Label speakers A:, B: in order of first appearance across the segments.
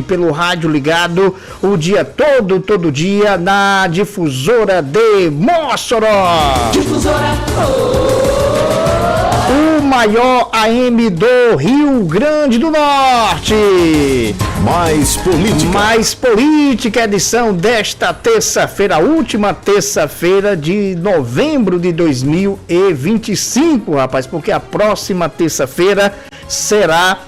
A: pelo rádio ligado o dia todo dia na Difusora de Mossoró. O maior AM do Rio Grande do Norte. Mais política, edição desta terça-feira, última terça-feira de novembro de 2025, rapaz, porque a próxima terça-feira será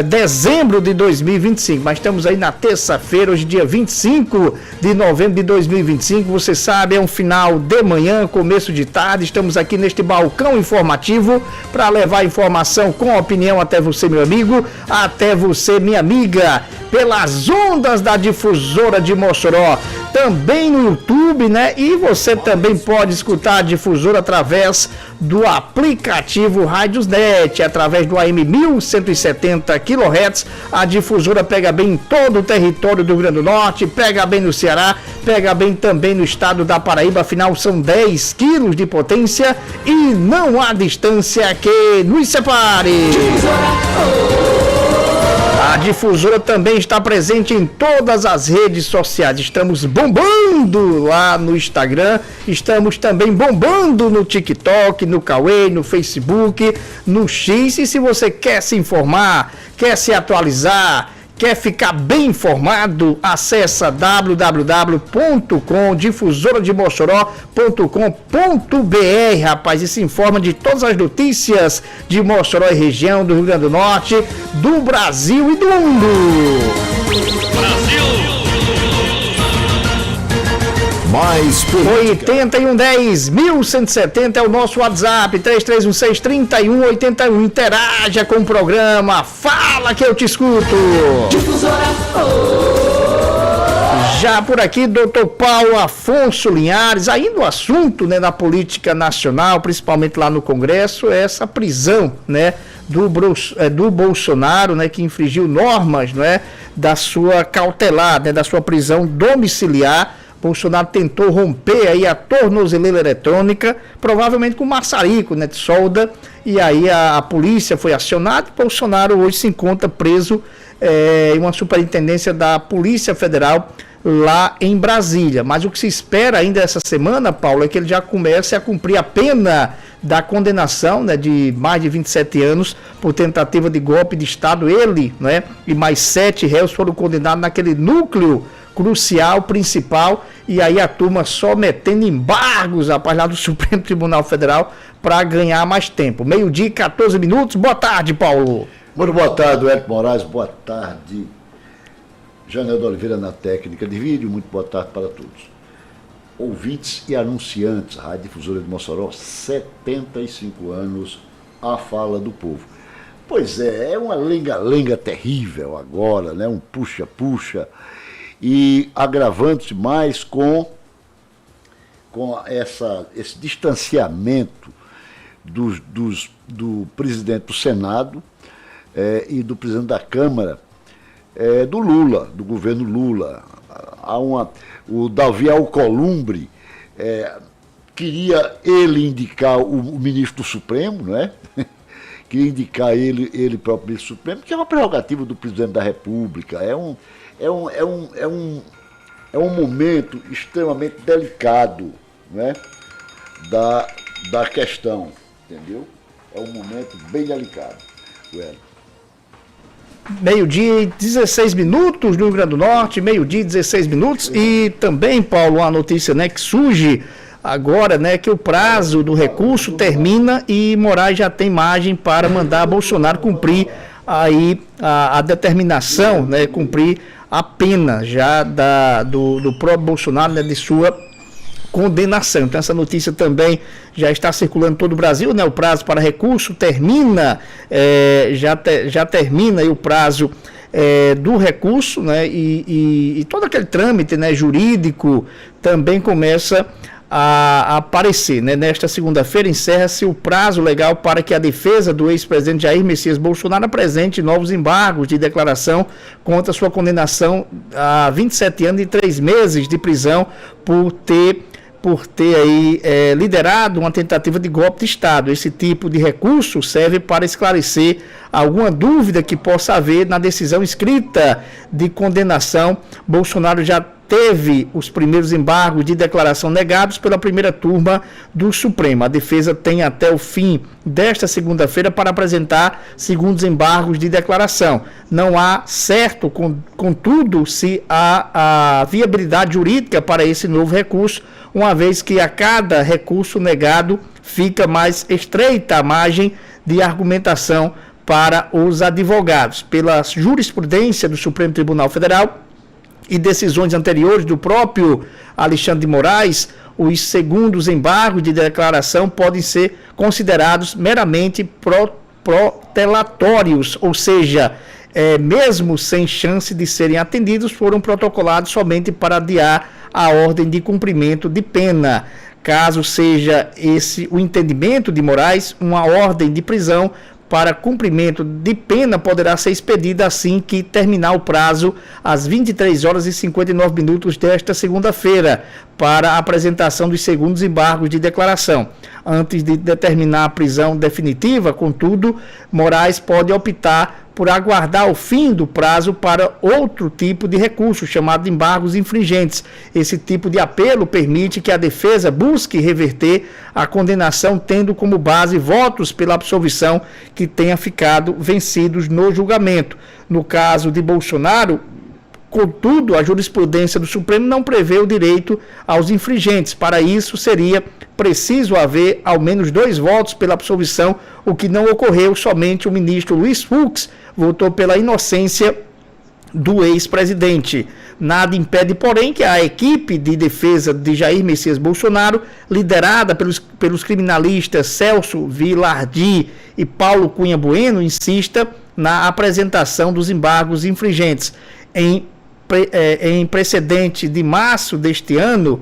A: dezembro de 2025, mas estamos aí na terça-feira, hoje dia 25 de novembro de 2025, você sabe, é um final de manhã, começo de tarde, estamos aqui neste balcão informativo para levar informação com opinião até você, meu amigo, até você, minha amiga, pelas ondas da Difusora de Mossoró, também no YouTube, né? E você também pode escutar a Difusora através do aplicativo Rádiosnet, através do AM 1170 kHz. A Difusora pega bem em todo o território do Rio Grande do Norte, pega bem no Ceará, pega bem também no estado da Paraíba, afinal são 10 quilos de potência e não há distância que nos separe. A Difusora também está presente em todas as redes sociais. Estamos bombando lá no Instagram, estamos também bombando no TikTok, no Kawaii, no Facebook, no X. E se você quer se informar, quer se atualizar, quer ficar bem informado, acessa www.difusorademossoró.com.br, rapaz, e se informa de todas as notícias de Mossoró e região, do Rio Grande do Norte, do Brasil e do mundo.
B: Mais política.
A: 8110-1170 é o nosso WhatsApp, 3316-3181. Interaja com o programa, fala que eu te escuto. Já por aqui, doutor Paulo Afonso Linhares, ainda o assunto, né, da política nacional, principalmente lá no Congresso, é essa prisão, né, do Bolsonaro, né, que infringiu normas, né, da sua cautelar, né, da sua prisão domiciliar. Bolsonaro tentou romper aí a tornozeleira eletrônica, provavelmente com maçarico, né, de solda, e aí a polícia foi acionada e Bolsonaro hoje se encontra preso em uma superintendência da Polícia Federal lá em Brasília. Mas o que se espera ainda essa semana, Paulo, é que ele já comece a cumprir a pena da condenação, né, de mais de 27 anos por tentativa de golpe de Estado. Ele, né, e mais 7 réus foram condenados naquele núcleo crucial, principal, e aí a turma só metendo embargos, rapaz, lá do Supremo Tribunal Federal para ganhar mais tempo. 12h e 14 minutos. Boa tarde, Paulo.
B: Muito boa tarde, Hélio Moraes. Boa tarde, Janel de Oliveira na técnica de vídeo. Muito boa tarde para todos. Ouvintes e anunciantes, Rádio Difusora de Mossoró, 75 anos, a fala do povo. Pois é uma lenga-lenga terrível agora, né? Um puxa-puxa. E agravando-se mais com esse distanciamento do presidente do Senado e do presidente da Câmara, do Lula, do governo Lula. O Davi Alcolumbre queria ele indicar o ministro do Supremo, não é? Queria indicar ele próprio ministro do Supremo, que é uma prerrogativa do presidente da República. É um momento extremamente delicado, né, da questão, entendeu? É um momento bem delicado. Ué.
A: 12h e 16 minutos no Rio Grande do Norte, 12h e 16 minutos. E também, Paulo, uma notícia, né, que surge agora, né, que o prazo do recurso termina e Moraes já tem margem para mandar Bolsonaro cumprir aí a determinação, né, cumprir a pena já do próprio Bolsonaro, né, de sua condenação. Então essa notícia também já está circulando em todo o Brasil, né? O prazo para recurso termina, já termina aí o prazo do recurso, né? E todo aquele trâmite, né, jurídico também começa a aparecer, né? Nesta segunda-feira encerra-se o prazo legal para que a defesa do ex-presidente Jair Messias Bolsonaro apresente novos embargos de declaração contra sua condenação a 27 anos e 3 meses de prisão por ter por ter aí liderado uma tentativa de golpe de Estado. Esse tipo de recurso serve para esclarecer alguma dúvida que possa haver na decisão escrita de condenação. Bolsonaro já teve os primeiros embargos de declaração negados pela primeira turma do Supremo. A defesa tem até o fim desta segunda-feira para apresentar segundos embargos de declaração. Não há certo, contudo, se há a viabilidade jurídica para esse novo recurso, uma vez que a cada recurso negado fica mais estreita a margem de argumentação para os advogados. Pela jurisprudência do Supremo Tribunal Federal e decisões anteriores do próprio Alexandre de Moraes, os segundos embargos de declaração podem ser considerados meramente protelatórios, ou seja, mesmo sem chance de serem atendidos, foram protocolados somente para adiar a ordem de cumprimento de pena. Caso seja esse o entendimento de Moraes, uma ordem de prisão para cumprimento de pena poderá ser expedida assim que terminar o prazo às 23 horas e 59 minutos desta segunda-feira para a apresentação dos segundos embargos de declaração. Antes de determinar a prisão definitiva, contudo, Moraes pode optar por aguardar o fim do prazo para outro tipo de recurso, chamado de embargos infringentes. Esse tipo de apelo permite que a defesa busque reverter a condenação, tendo como base votos pela absolvição que tenha ficado vencidos no julgamento. No caso de Bolsonaro, contudo, a jurisprudência do Supremo não prevê o direito aos infringentes. Para isso, seria preciso haver ao menos 2 votos pela absolvição, o que não ocorreu. Somente o ministro Luiz Fux votou pela inocência do ex-presidente. Nada impede, porém, que a equipe de defesa de Jair Messias Bolsonaro, liderada pelos criminalistas Celso Vilardi e Paulo Cunha Bueno, insista na apresentação dos embargos infringentes. Em precedente de março deste ano,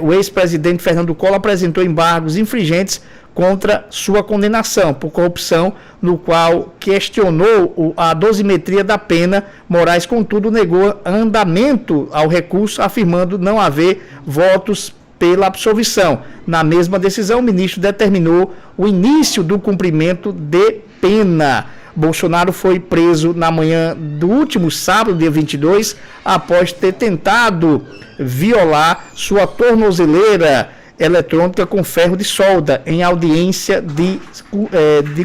A: o ex-presidente Fernando Collor apresentou embargos infringentes contra sua condenação por corrupção, no qual questionou a dosimetria da pena. Moraes, contudo, negou andamento ao recurso, afirmando não haver votos pela absolvição. Na mesma decisão, o ministro determinou o início do cumprimento de pena. Bolsonaro foi preso na manhã do último sábado, dia 22, após ter tentado violar sua tornozeleira eletrônica com ferro de solda em audiência de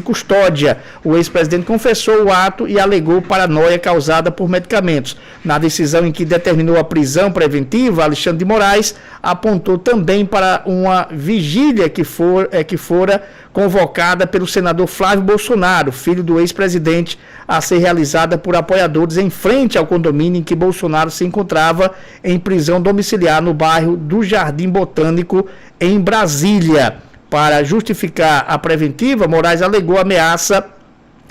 A: custódia. O ex-presidente confessou o ato e alegou paranoia causada por medicamentos. Na decisão em que determinou a prisão preventiva, Alexandre de Moraes apontou também para uma vigília que fora convocada pelo senador Flávio Bolsonaro, filho do ex-presidente, a ser realizada por apoiadores em frente ao condomínio em que Bolsonaro se encontrava em prisão domiciliar no bairro do Jardim Botânico, em Brasília. Para justificar a preventiva, Moraes alegou ameaça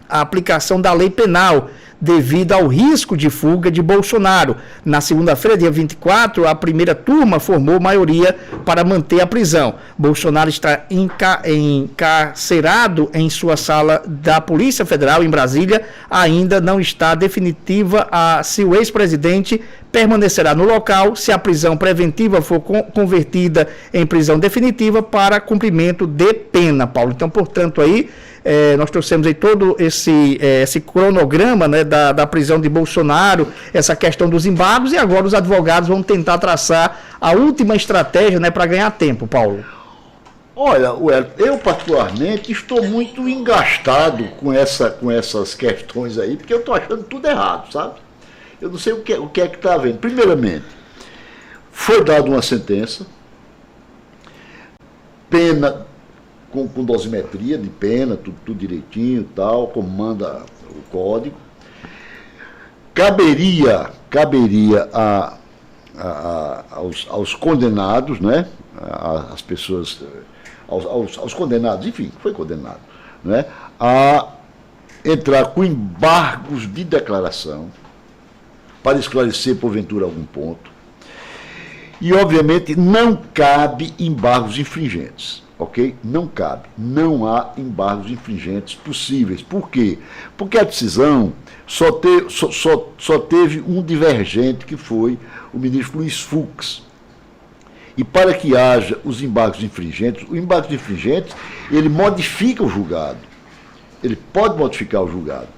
A: à aplicação da lei penal devido ao risco de fuga de Bolsonaro. Na segunda-feira, dia 24, a primeira turma formou maioria para manter a prisão. Bolsonaro está encarcerado em sua sala da Polícia Federal em Brasília. Ainda não está definitiva se o ex-presidente permanecerá no local, se a prisão preventiva for convertida em prisão definitiva para cumprimento de pena, Paulo. Então, portanto, aí nós trouxemos aí todo esse cronograma, né, da prisão de Bolsonaro, essa questão dos embargos, e agora os advogados vão tentar traçar a última estratégia, né, para ganhar tempo, Paulo.
B: Olha, eu particularmente estou muito engastado com essas questões aí, porque eu estou achando tudo errado, sabe? Eu não sei o que é que está havendo. Primeiramente, foi dada uma sentença, pena com dosimetria de pena, tudo direitinho, tal, como manda o código. Caberia aos condenados, né? As pessoas, aos condenados, enfim, foi condenado, né? A entrar com embargos de declaração para esclarecer, porventura, algum ponto. E, obviamente, não cabe embargos infringentes. Ok? Não cabe. Não há embargos infringentes possíveis. Por quê? Porque a decisão só teve um divergente, que foi o ministro Luiz Fux. e para que haja os embargos infringentes, o embargo infringente, ele modifica o julgado. Ele pode modificar o julgado.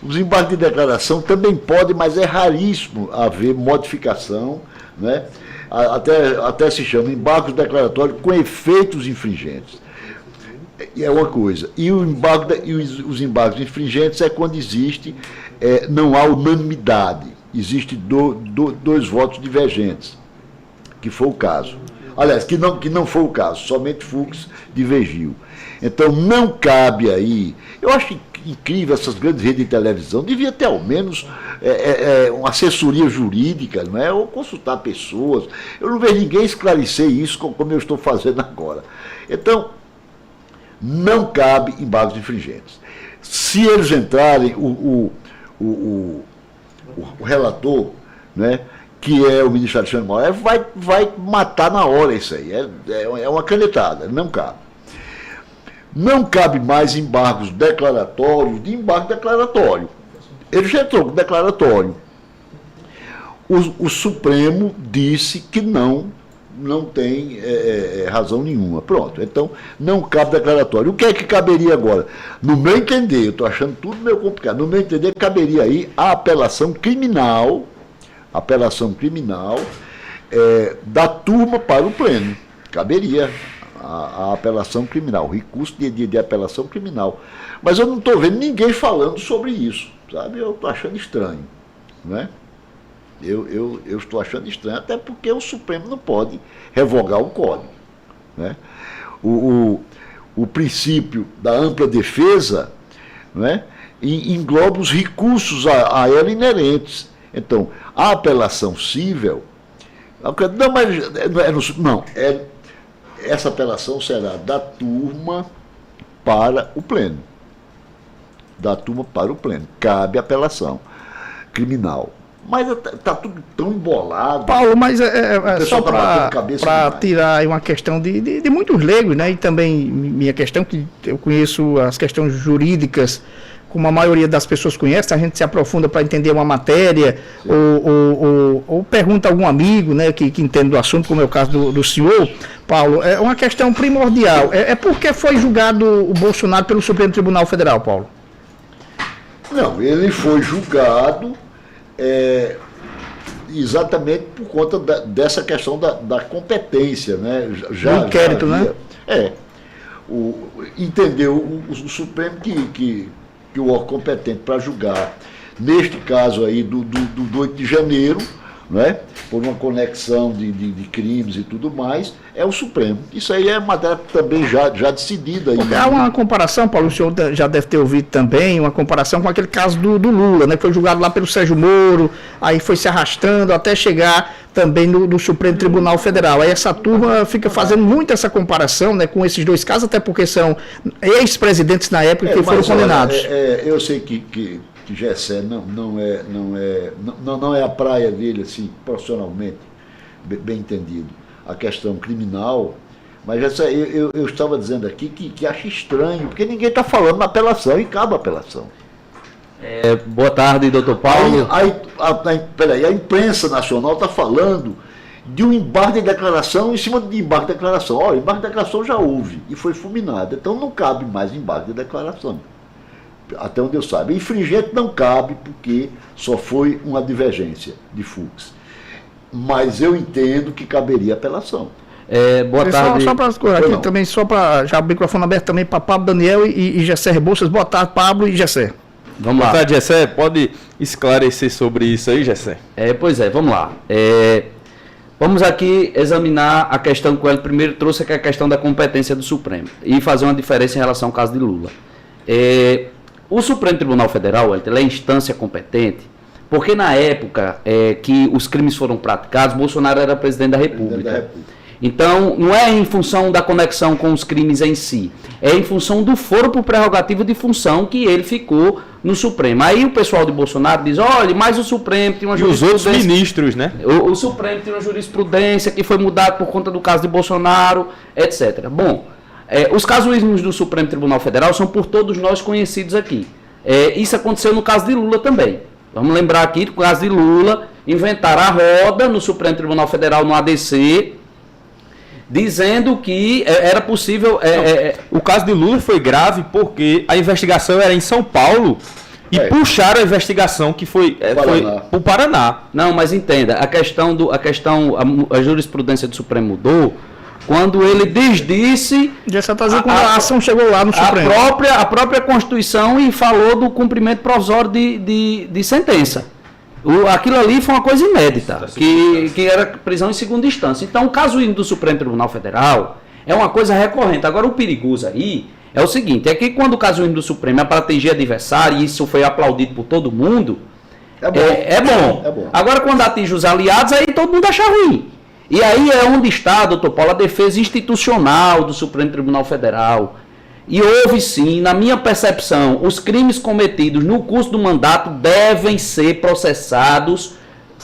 B: Os embargos de declaração também podem, mas é raríssimo haver modificação, né? Até se chama embargos declaratórios com efeitos infringentes. É uma coisa. E os embargos infringentes é quando não há unanimidade. Existe dois votos divergentes, que foi o caso. Aliás, que não foi o caso, somente Fux divergiu. Então, não cabe aí. Eu acho incrível essas grandes redes de televisão. Devia ter, ao menos, uma assessoria jurídica, não é? Ou consultar pessoas. Eu não vejo ninguém esclarecer isso como eu estou fazendo agora. Então, não cabe embargos infringentes. Se eles entrarem, o relator, né, que é o ministro Alexandre Moraes, vai matar na hora isso aí. É uma canetada, não cabe. Não cabe mais embargos declaratórios de embargo declaratório. Ele já entrou com declaratório. O Supremo disse que não tem razão nenhuma. Pronto, então não cabe declaratório. O que é que caberia agora? No meu entender, eu estou achando tudo meio complicado, no meu entender caberia aí a apelação criminal da turma para o pleno. Caberia a apelação criminal, o recurso de apelação criminal. Mas eu não estou vendo ninguém falando sobre isso, sabe? Eu estou achando estranho, não é? Eu estou achando estranho, até porque o Supremo não pode revogar o Código, né? O princípio da ampla defesa, né, engloba os recursos a ela inerentes. Então, a apelação cível... essa apelação será da turma para o pleno. Da turma para o pleno. Cabe apelação criminal. Mas está tudo tão embolado.
A: Paulo, mas só para tirar aí uma questão de muitos leigos, né? E também minha questão, que eu conheço as questões jurídicas, como a maioria das pessoas conhece, a gente se aprofunda para entender uma matéria, ou pergunta a algum amigo, né, que entende do assunto, como é o caso do senhor, Paulo. É uma questão primordial. Por que foi julgado o Bolsonaro pelo Supremo Tribunal Federal, Paulo?
B: Não, ele foi julgado exatamente por conta dessa questão da competência, né?
A: O inquérito, né?
B: Entendeu o Supremo que o órgão competente para julgar, neste caso aí do 8 de janeiro, né, por uma conexão de crimes e tudo mais, é o Supremo. Isso aí é matéria também já decidida. Aí.
A: Há uma comparação, Paulo, o senhor já deve ter ouvido também, uma comparação com aquele caso do Lula, né, que foi julgado lá pelo Sérgio Moro, aí foi se arrastando até chegar também no Supremo Tribunal Federal. Aí essa turma fica fazendo muito essa comparação, né, com esses dois casos, até porque são ex-presidentes na época que foram condenados.
B: Eu sei que Gessé não é a praia dele, assim, profissionalmente, bem entendido, a questão criminal, mas Gessé, eu estava dizendo aqui que acho estranho, porque ninguém está falando na apelação, e cabe a apelação.
C: Boa tarde, doutor Paulo.
B: A imprensa nacional está falando de um embargo de declaração em cima de embargo de declaração. Olha, embargo de declaração já houve e foi fulminado, então não cabe mais embargo de declaração. Até onde eu saiba. Infringente não cabe porque só foi uma divergência de Fux. Mas eu entendo que caberia apelação.
C: Boa tarde.
A: Só para escutar aqui também, só para já o microfone aberto também para Pablo Daniel e Gessé Rebouças. Boa tarde, Pablo e Gessé.
C: Vamos lá.
D: Boa tarde, Gessé. Pode esclarecer sobre isso aí, Gessé?
C: Pois é, vamos lá. Vamos aqui examinar a questão que ele primeiro trouxe, que é a questão da competência do Supremo, e fazer uma diferença em relação ao caso de Lula. O Supremo Tribunal Federal ele é instância competente, porque na época que os crimes foram praticados, Bolsonaro era presidente da República. Então, não é em função da conexão com os crimes em si, é em função do foro por prerrogativo de função que ele ficou no Supremo. Aí o pessoal de Bolsonaro diz, olha, mas o Supremo tem uma jurisprudência...
D: E os outros ministros, né?
C: O Supremo tem uma jurisprudência que foi mudada por conta do caso de Bolsonaro, etc. Bom, os casuísmos do Supremo Tribunal Federal são por todos nós conhecidos aqui. Isso aconteceu no caso de Lula também. Vamos lembrar aqui que no caso de Lula, inventaram a roda no Supremo Tribunal Federal, no ADC, dizendo que era possível...
D: O caso de Lula foi grave porque a investigação era em São Paulo e puxaram a investigação que foi para o Paraná.
C: Não, mas entenda, a jurisprudência do Supremo mudou quando ele desdisse
A: quando a ação chegou lá no Supremo.
C: A própria Constituição e falou do cumprimento provisório de sentença. Aquilo ali foi uma coisa inédita, que era prisão em segunda instância. Então, o casuísmo do Supremo Tribunal Federal é uma coisa recorrente. Agora, o perigoso aí é o seguinte, é que quando o casuísmo do Supremo é para atingir adversário, e isso foi aplaudido por todo mundo, é bom. Agora, quando atinge os aliados, aí todo mundo acha ruim. E aí é onde está, doutor Paulo, a defesa institucional do Supremo Tribunal Federal. E houve sim, na minha percepção, os crimes cometidos no curso do mandato devem ser processados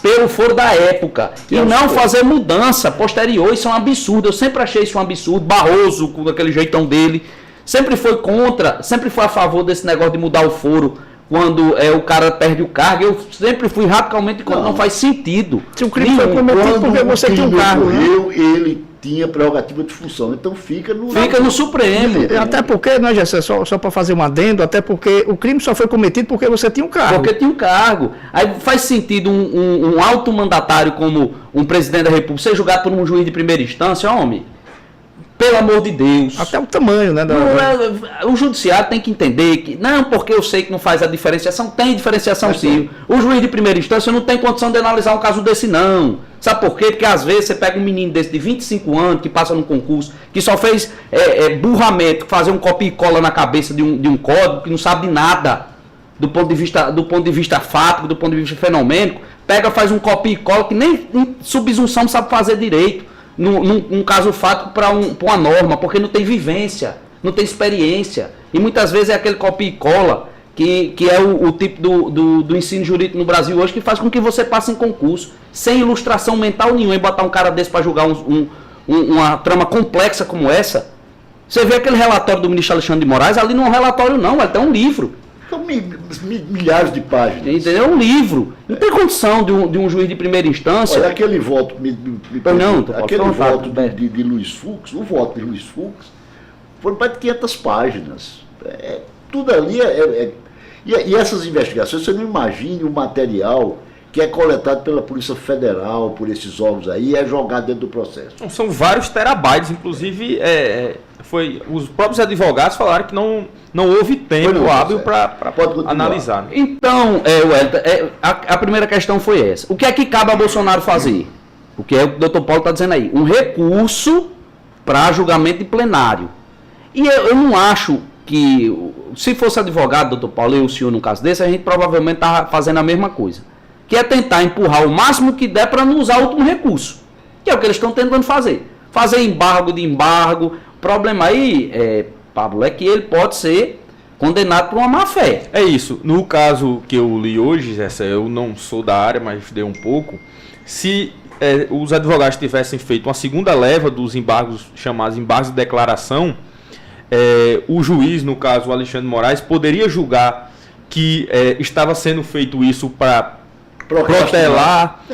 C: pelo foro da época. E não fazer mudança posterior. Isso é um absurdo. Eu sempre achei isso um absurdo. Barroso, com aquele jeitão dele, sempre foi contra, sempre foi a favor desse negócio de mudar o foro quando o cara perde o cargo. Eu sempre fui radicalmente contra. Não faz sentido.
A: Se o crime foi cometido porque você tinha um cargo,
B: ele tinha prerrogativa de função, então fica no
C: Supremo.
A: Até porque, né, Gessé, só para fazer um adendo, até porque o crime só foi cometido porque você tinha um cargo.
C: Porque tinha um cargo. Aí faz sentido um alto mandatário como um presidente da República ser julgado por um juiz de primeira instância, homem? Pelo amor de Deus.
A: Até o tamanho, né?
C: O judiciário tem que entender que, não, porque eu sei que não faz a diferenciação, tem diferenciação sim. O juiz de primeira instância não tem condição de analisar um caso desse, não. Sabe por quê? Porque às vezes você pega um menino desse de 25 anos, que passa num concurso, que só fez burramento, fazer um copia e cola na cabeça de um código, que não sabe de nada, do ponto de vista fático, do ponto de vista fenomênico, pega, faz um copia e cola, que nem subsunção sabe fazer direito. Num caso fático para uma norma, porque não tem vivência, não tem experiência. E muitas vezes é aquele copia e cola que é o tipo do ensino jurídico no Brasil hoje, que faz com que você passe em concurso, sem ilustração mental nenhuma, e botar um cara desse para julgar uma trama complexa como essa. Você vê aquele relatório do ministro Alexandre de Moraes, ali não é um relatório não, ali tem um livro.
B: São milhares de páginas.
C: Entendeu? É um livro. Não tem condição de um juiz de primeira instância.
B: Olha, aquele voto... aquele voto de Luiz Fux, o voto de Luiz Fux, foram mais de 500 páginas. Tudo ali E essas investigações, você não imagine o material que é coletado pela Polícia Federal, por esses órgãos aí, é jogado dentro do processo.
D: São vários terabytes, inclusive os próprios advogados falaram que não houve tempo hábil para analisar.
C: Então, Wellington, a primeira questão foi essa. O que é que cabe a Bolsonaro fazer? O que o doutor Paulo está dizendo aí? Um recurso para julgamento de plenário. E eu não acho que, se fosse advogado, doutor Paulo, eu e o senhor, num caso desse, a gente provavelmente está fazendo a mesma coisa. Que é tentar empurrar o máximo que der para não usar o último recurso. Que é o que eles estão tentando fazer. Fazer embargo de embargo. O problema aí, Pablo, é que ele pode ser condenado por uma má-fé.
D: É isso. No caso que eu li hoje, eu não sou da área, mas estudei um pouco. Se os advogados tivessem feito uma segunda leva dos embargos, chamados embargos de declaração, o juiz, no caso o Alexandre de Moraes, poderia julgar que estava sendo feito isso para protelar,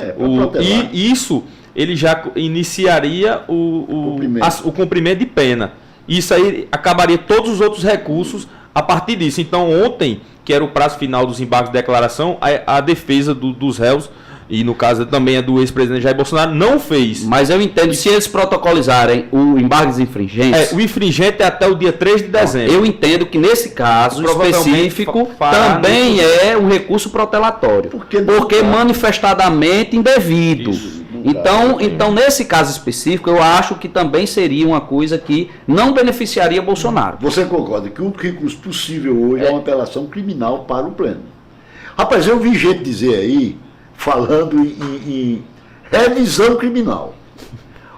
D: e isso ele já iniciaria o cumprimento de pena. Isso aí acabaria todos os outros recursos a partir disso. Então ontem, que era o prazo final dos embargos de declaração, a defesa dos réus, e no caso também a do ex-presidente Jair Bolsonaro, não fez.
C: Mas eu entendo, se eles protocolizarem o embargo dos infringentes...
D: o infringente é até o dia 3 de dezembro.
C: Eu entendo que nesse caso específico também é um recurso protelatório. Porque manifestadamente indevido. Então, nesse caso específico, eu acho que também seria uma coisa que não beneficiaria Bolsonaro.
B: Você concorda que o único recurso possível hoje é uma apelação criminal para o pleno? Rapaz, eu vi gente dizer aí, falando em revisão criminal.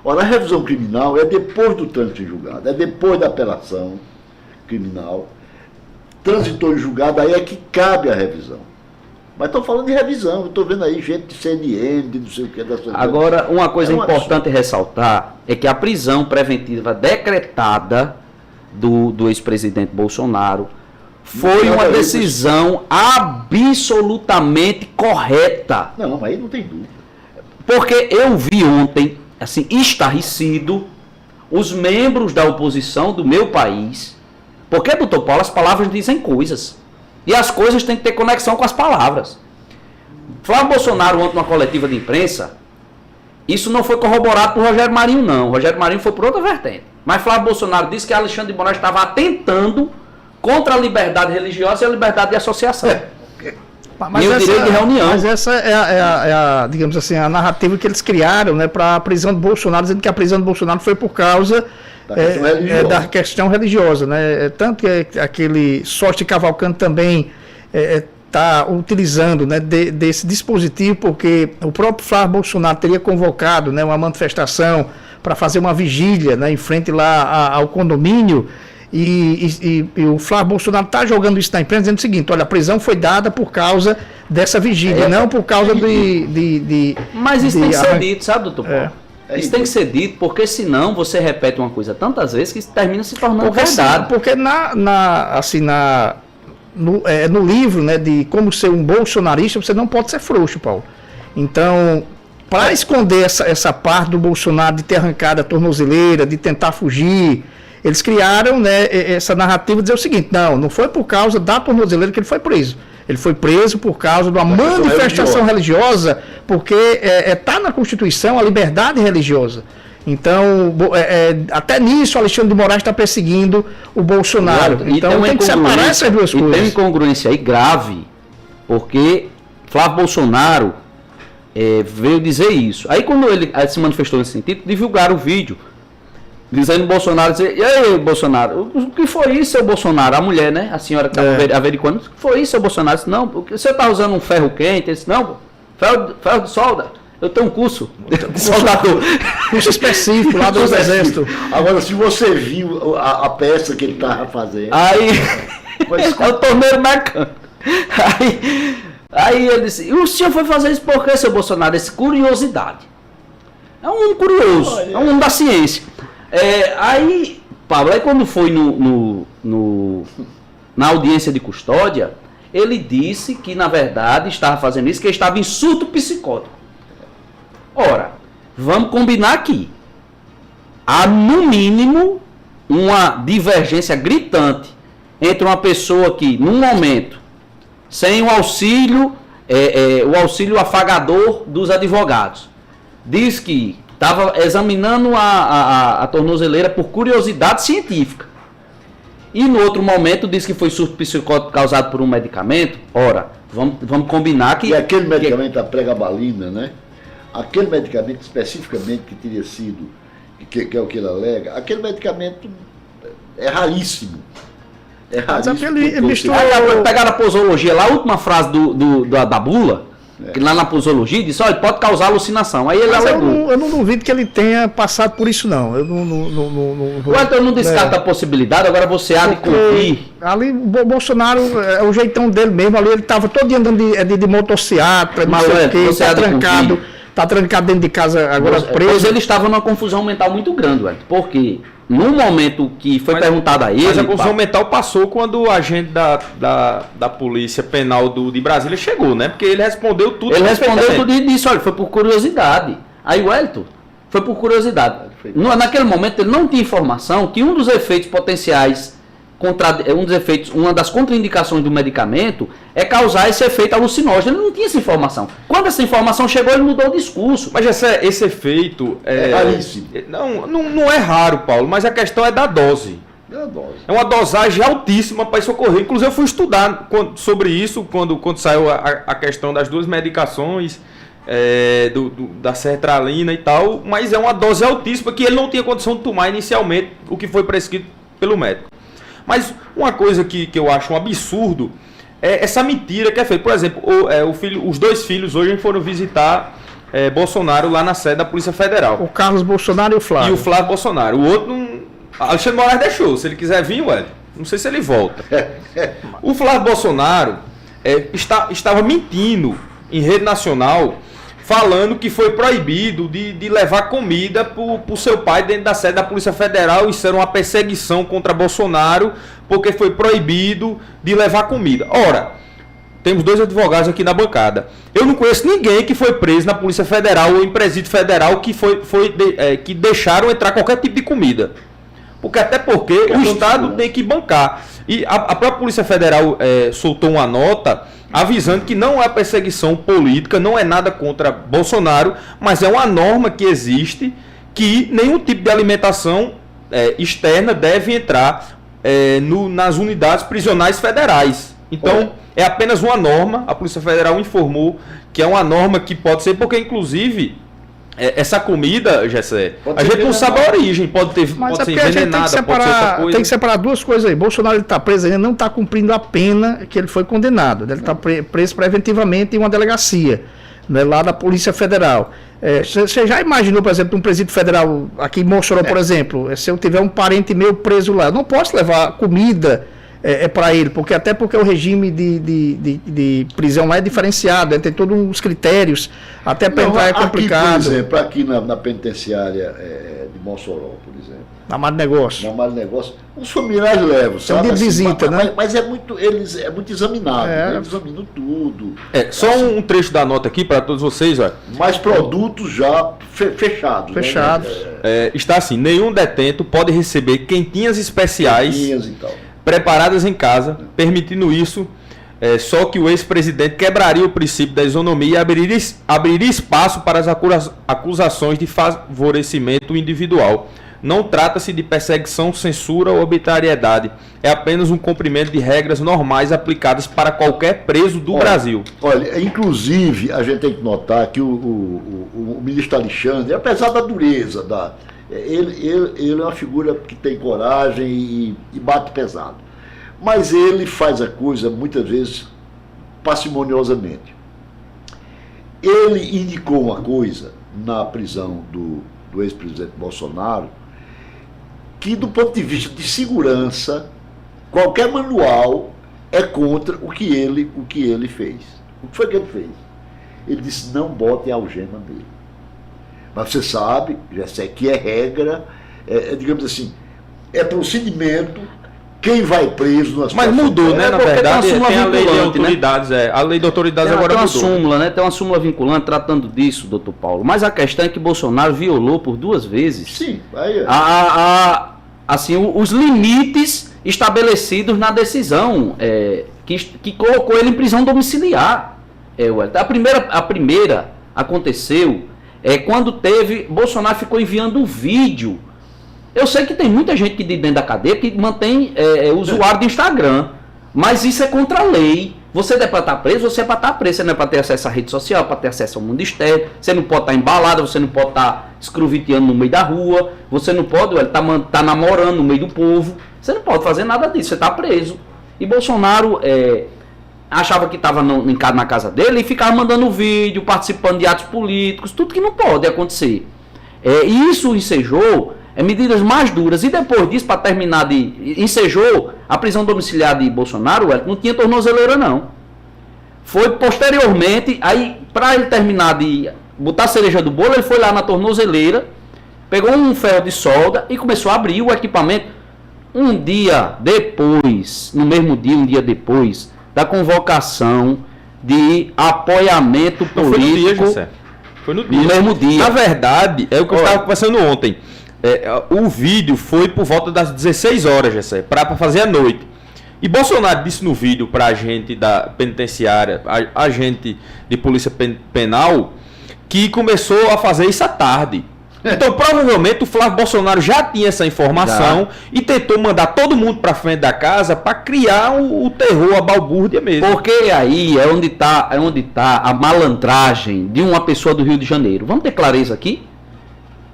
B: Ora, a revisão criminal é depois do trânsito em julgado, é depois da apelação criminal, transitou em julgado, aí é que cabe a revisão. Mas estou falando de revisão, estou vendo aí gente de CNN, de não sei o que.
C: Agora, uma coisa importante ressaltar é que a prisão preventiva decretada do ex-presidente Bolsonaro foi uma decisão absolutamente correta.
B: Não, aí não tem dúvida.
C: Porque eu vi ontem, assim, estarrecido, os membros da oposição do meu país. Porque, doutor Paulo, as palavras dizem coisas. E as coisas têm que ter conexão com as palavras. Flávio Bolsonaro, ontem, numa coletiva de imprensa, isso não foi corroborado por Rogério Marinho, não. O Rogério Marinho foi por outra vertente. Mas Flávio Bolsonaro disse que Alexandre de Moraes estava atentando contra a liberdade religiosa e a liberdade de associação.
A: Mas
C: e o direito de reunião.
A: Mas essa digamos assim, a narrativa que eles criaram, né, para a prisão do Bolsonaro, dizendo que a prisão do Bolsonaro foi por causa da questão religiosa. Né? Tanto que aquele Sorte Cavalcante também está utilizando, né, desse dispositivo, porque o próprio Flávio Bolsonaro teria convocado, né, uma manifestação para fazer uma vigília, né, em frente lá ao condomínio. E o Flávio Bolsonaro está jogando isso na imprensa, dizendo o seguinte: olha, a prisão foi dada por causa dessa vigília, não por causa de
C: Mas isso tem que ser dito, sabe, doutor Paulo? Isso tem que ser dito, porque senão você repete uma coisa tantas vezes que isso termina se tornando verdade.
A: Porque no livro, né, de como ser um bolsonarista, você não pode ser frouxo, Paulo. Então, para esconder essa parte do Bolsonaro de ter arrancado a tornozeleira, de tentar fugir, eles criaram, né, essa narrativa de dizer o seguinte: não foi por causa da tornozeleira que ele foi preso. Ele foi preso por causa de uma manifestação religiosa, porque está na Constituição a liberdade religiosa. Então, até nisso, Alexandre de Moraes está perseguindo o Bolsonaro. Então, tem que separar essas duas coisas.
C: E tem incongruência aí grave, porque Flávio Bolsonaro veio dizer isso. Aí, quando ele se manifestou nesse sentido, divulgaram o vídeo dizendo Bolsonaro, e aí, Bolsonaro, o que foi isso, seu Bolsonaro? A mulher, né? A senhora que estava averiguando, o que foi isso, seu Bolsonaro? Disse, não, porque você está usando um ferro quente? Ele disse, não, ferro de solda. Eu tenho um curso de soldador.
A: Curso específico lá do Exército.
B: Agora, se você viu a peça que ele estava fazendo...
C: Aí, é o torneiro mecânico. Aí ele disse, e o senhor foi fazer isso por quê, seu Bolsonaro? Essa curiosidade. É um homem curioso, é um homem da ciência. Aí, Pablo, aí quando foi na audiência de custódia, ele disse que, na verdade, estava fazendo isso, que ele estava em surto psicótico. Ora, vamos combinar aqui. Há, no mínimo, uma divergência gritante entre uma pessoa que, num momento, sem o auxílio afagador dos advogados, diz que estava examinando a tornozeleira por curiosidade científica. E no outro momento diz que foi surto psicótico causado por um medicamento. Ora, vamos combinar que...
B: E aquele medicamento, a pregabalina, né? Aquele medicamento especificamente que teria sido, que é o que ele alega, aquele medicamento é raríssimo.
A: Mas aquele mistura...
C: Pegaram a posologia lá, a última frase da bula, que lá na posologia disse, olha, pode causar alucinação. Aí ele alegou.
A: Eu não duvido que ele tenha passado por isso, não. Eu
C: não descarta a possibilidade, agora você há de cumprir.
A: Ali o Bolsonaro, é o jeitão dele mesmo, ali ele estava todo dia andando de motocicleta, não sei o quê, tá trancado dentro de casa agora preso.
C: Pois ele estava numa confusão mental muito grande, velho, porque no momento que foi perguntado a ele...
D: Mas a confusão mental passou quando o agente da Polícia Penal de Brasília chegou, né? Porque ele respondeu tudo.
C: Ele respondeu tudo e disse, olha, foi por curiosidade. Aí o Wellington foi por curiosidade. Naquele momento ele não tinha informação que um dos efeitos potenciais, uma das contraindicações do medicamento é causar esse efeito alucinógeno. Ele não tinha essa informação. Quando essa informação chegou, ele mudou o discurso.
D: Mas esse efeito é raríssimo. Não é raro, Paulo, mas a questão é da dose. É uma dosagem altíssima para isso ocorrer. Inclusive eu fui estudar sobre isso quando saiu a questão das duas medicações, da sertralina e tal, mas é uma dose altíssima que ele não tinha condição de tomar inicialmente, o que foi prescrito pelo médico. Mas uma coisa que eu acho um absurdo é essa mentira que é feita. Por exemplo, os dois filhos hoje foram visitar Bolsonaro lá na sede da Polícia Federal.
A: O Carlos Bolsonaro e o Flávio.
D: E o Flávio Bolsonaro. O outro, Alexandre de Moraes deixou. Se ele quiser vir, não sei se ele volta. O Flávio Bolsonaro estava mentindo em rede nacional, falando que foi proibido de levar comida para o seu pai dentro da sede da Polícia Federal. Isso era uma perseguição contra Bolsonaro, porque foi proibido de levar comida. Ora, temos 2 advogados aqui na bancada. Eu não conheço ninguém que foi preso na Polícia Federal ou em presídio federal que deixaram entrar qualquer tipo de comida. Até porque o Estado tem que bancar. E a própria Polícia Federal soltou uma nota avisando que não é perseguição política, não é nada contra Bolsonaro, mas é uma norma que existe que nenhum tipo de alimentação externa deve entrar nas unidades prisionais federais. Então, é apenas uma norma, a Polícia Federal informou que é uma norma que pode ser, porque inclusive essa comida, Gessé, a gente não sabe a origem, pode ser envenenada, pode ser outra coisa.
A: Tem que separar duas coisas aí. Bolsonaro está preso ainda, não está cumprindo a pena que ele foi condenado. Ele está preso preventivamente em uma delegacia, né, lá da Polícia Federal. Você já imaginou, por exemplo, um presídio federal aqui em Mossoró, por exemplo, se eu tiver um parente meu preso lá, eu não posso levar comida para ele, até porque o regime de prisão lá é diferenciado, tem todos uns critérios, até para entrar é complicado.
B: Aqui, por exemplo, aqui na penitenciária de Mossoró, por exemplo.
A: Na Mar do Negócio.
B: Na Mar do Negócio, os familiares levam, sabe?
A: Tem de visita, né?
B: Mas é muito examinado, né? Eles examinam tudo.
D: Só um trecho da nota aqui para todos vocês, ó.
B: Mas produtos já fechados.
A: Fechados.
B: Né?
D: Está assim, nenhum detento pode receber quentinhas especiais
B: E tal.
D: preparadas em casa, permitindo isso, só que o ex-presidente quebraria o princípio da isonomia e abriria espaço para as acusações de favorecimento individual. Não trata-se de perseguição, censura ou arbitrariedade. É apenas um cumprimento de regras normais aplicadas para qualquer preso do Brasil.
B: Olha, inclusive, a gente tem que notar que o ministro Alexandre, apesar da dureza, ele é uma figura que tem coragem e bate pesado. Mas ele faz a coisa, muitas vezes, parcimoniosamente. Ele indicou uma coisa na prisão do ex-presidente Bolsonaro, que do ponto de vista de segurança, qualquer manual é contra o que ele fez. O que foi que ele fez? Ele disse, não botem algema nele. Mas você sabe, já sei que é regra, digamos assim, é procedimento, quem vai preso nas
D: Mas mudou, né? Na verdade, tem a lei de autoridades,
C: né?
D: A lei de autoridades agora mudou.
C: Tem uma súmula, né? Tem uma súmula vinculante tratando disso, doutor Paulo. Mas a questão é que Bolsonaro violou por 2 vezes.
B: Sim, aí
C: assim, os limites estabelecidos na decisão que colocou ele em prisão domiciliar. A primeira aconteceu quando Bolsonaro ficou enviando um vídeo. Eu sei que tem muita gente que de dentro da cadeia que mantém usuário de Instagram, mas isso é contra a lei. Você não é para estar preso, você é para estar preso. Você não é para ter acesso à rede social, para ter acesso ao mundo externo. Você não pode estar embalado, você não pode estar escruviteando no meio da rua. Você não pode tá namorando no meio do povo. Você não pode fazer nada disso, você está preso. E Bolsonaro achava que estava na casa dele e ficava mandando vídeo, participando de atos políticos, tudo que não pode acontecer. E isso ensejou medidas mais duras. E depois disso, para terminar ensejou a prisão domiciliar de Bolsonaro, não tinha tornozeleira não. Foi posteriormente, aí para ele terminar de botar a cereja do bolo, ele foi lá na tornozeleira, pegou um ferro de solda e começou a abrir o equipamento. Um dia depois da convocação de apoiamento político.
D: Foi no dia.
C: No mesmo dia.
D: Na verdade, é o que eu estava conversando ontem. O vídeo foi por volta das 16 horas, Gessé, para fazer a noite. E Bolsonaro disse no vídeo para a gente da penitenciária, agente de polícia penal, que começou a fazer isso à tarde. Então, provavelmente, o Flávio Bolsonaro já tinha essa informação e tentou mandar todo mundo para frente da casa para criar o terror, a balbúrdia mesmo.
C: Porque aí é onde tá a malandragem de uma pessoa do Rio de Janeiro. Vamos ter clareza aqui?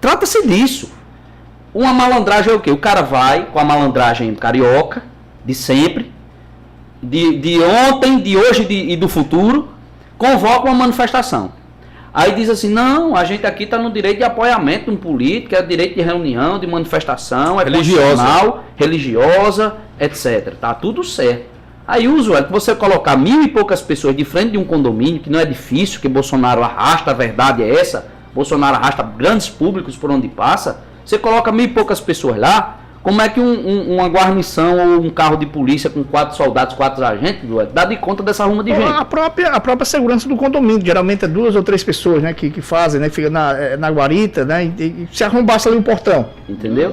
C: Trata-se disso. Uma malandragem é o quê? O cara vai com a malandragem carioca, de sempre, de ontem, de hoje e do futuro, convoca uma manifestação. Aí diz assim, não, a gente aqui está no direito de apoiamento de um político, é direito de reunião, de manifestação, religiosa, etc. Tá tudo certo. Aí que você colocar 1.000 e poucas pessoas de frente de um condomínio, que não é difícil, que Bolsonaro arrasta, a verdade é essa, Bolsonaro arrasta grandes públicos por onde passa, você coloca 1.000 e poucas pessoas lá, Como é que uma guarnição ou um carro de polícia com 4 soldados, 4 agentes, dá de conta dessa ruma de gente?
A: A própria segurança do condomínio, geralmente é 2 ou 3 pessoas, né, que fazem, né, fica na guarita, né, e se arrombasse ali um portão.
C: Entendeu?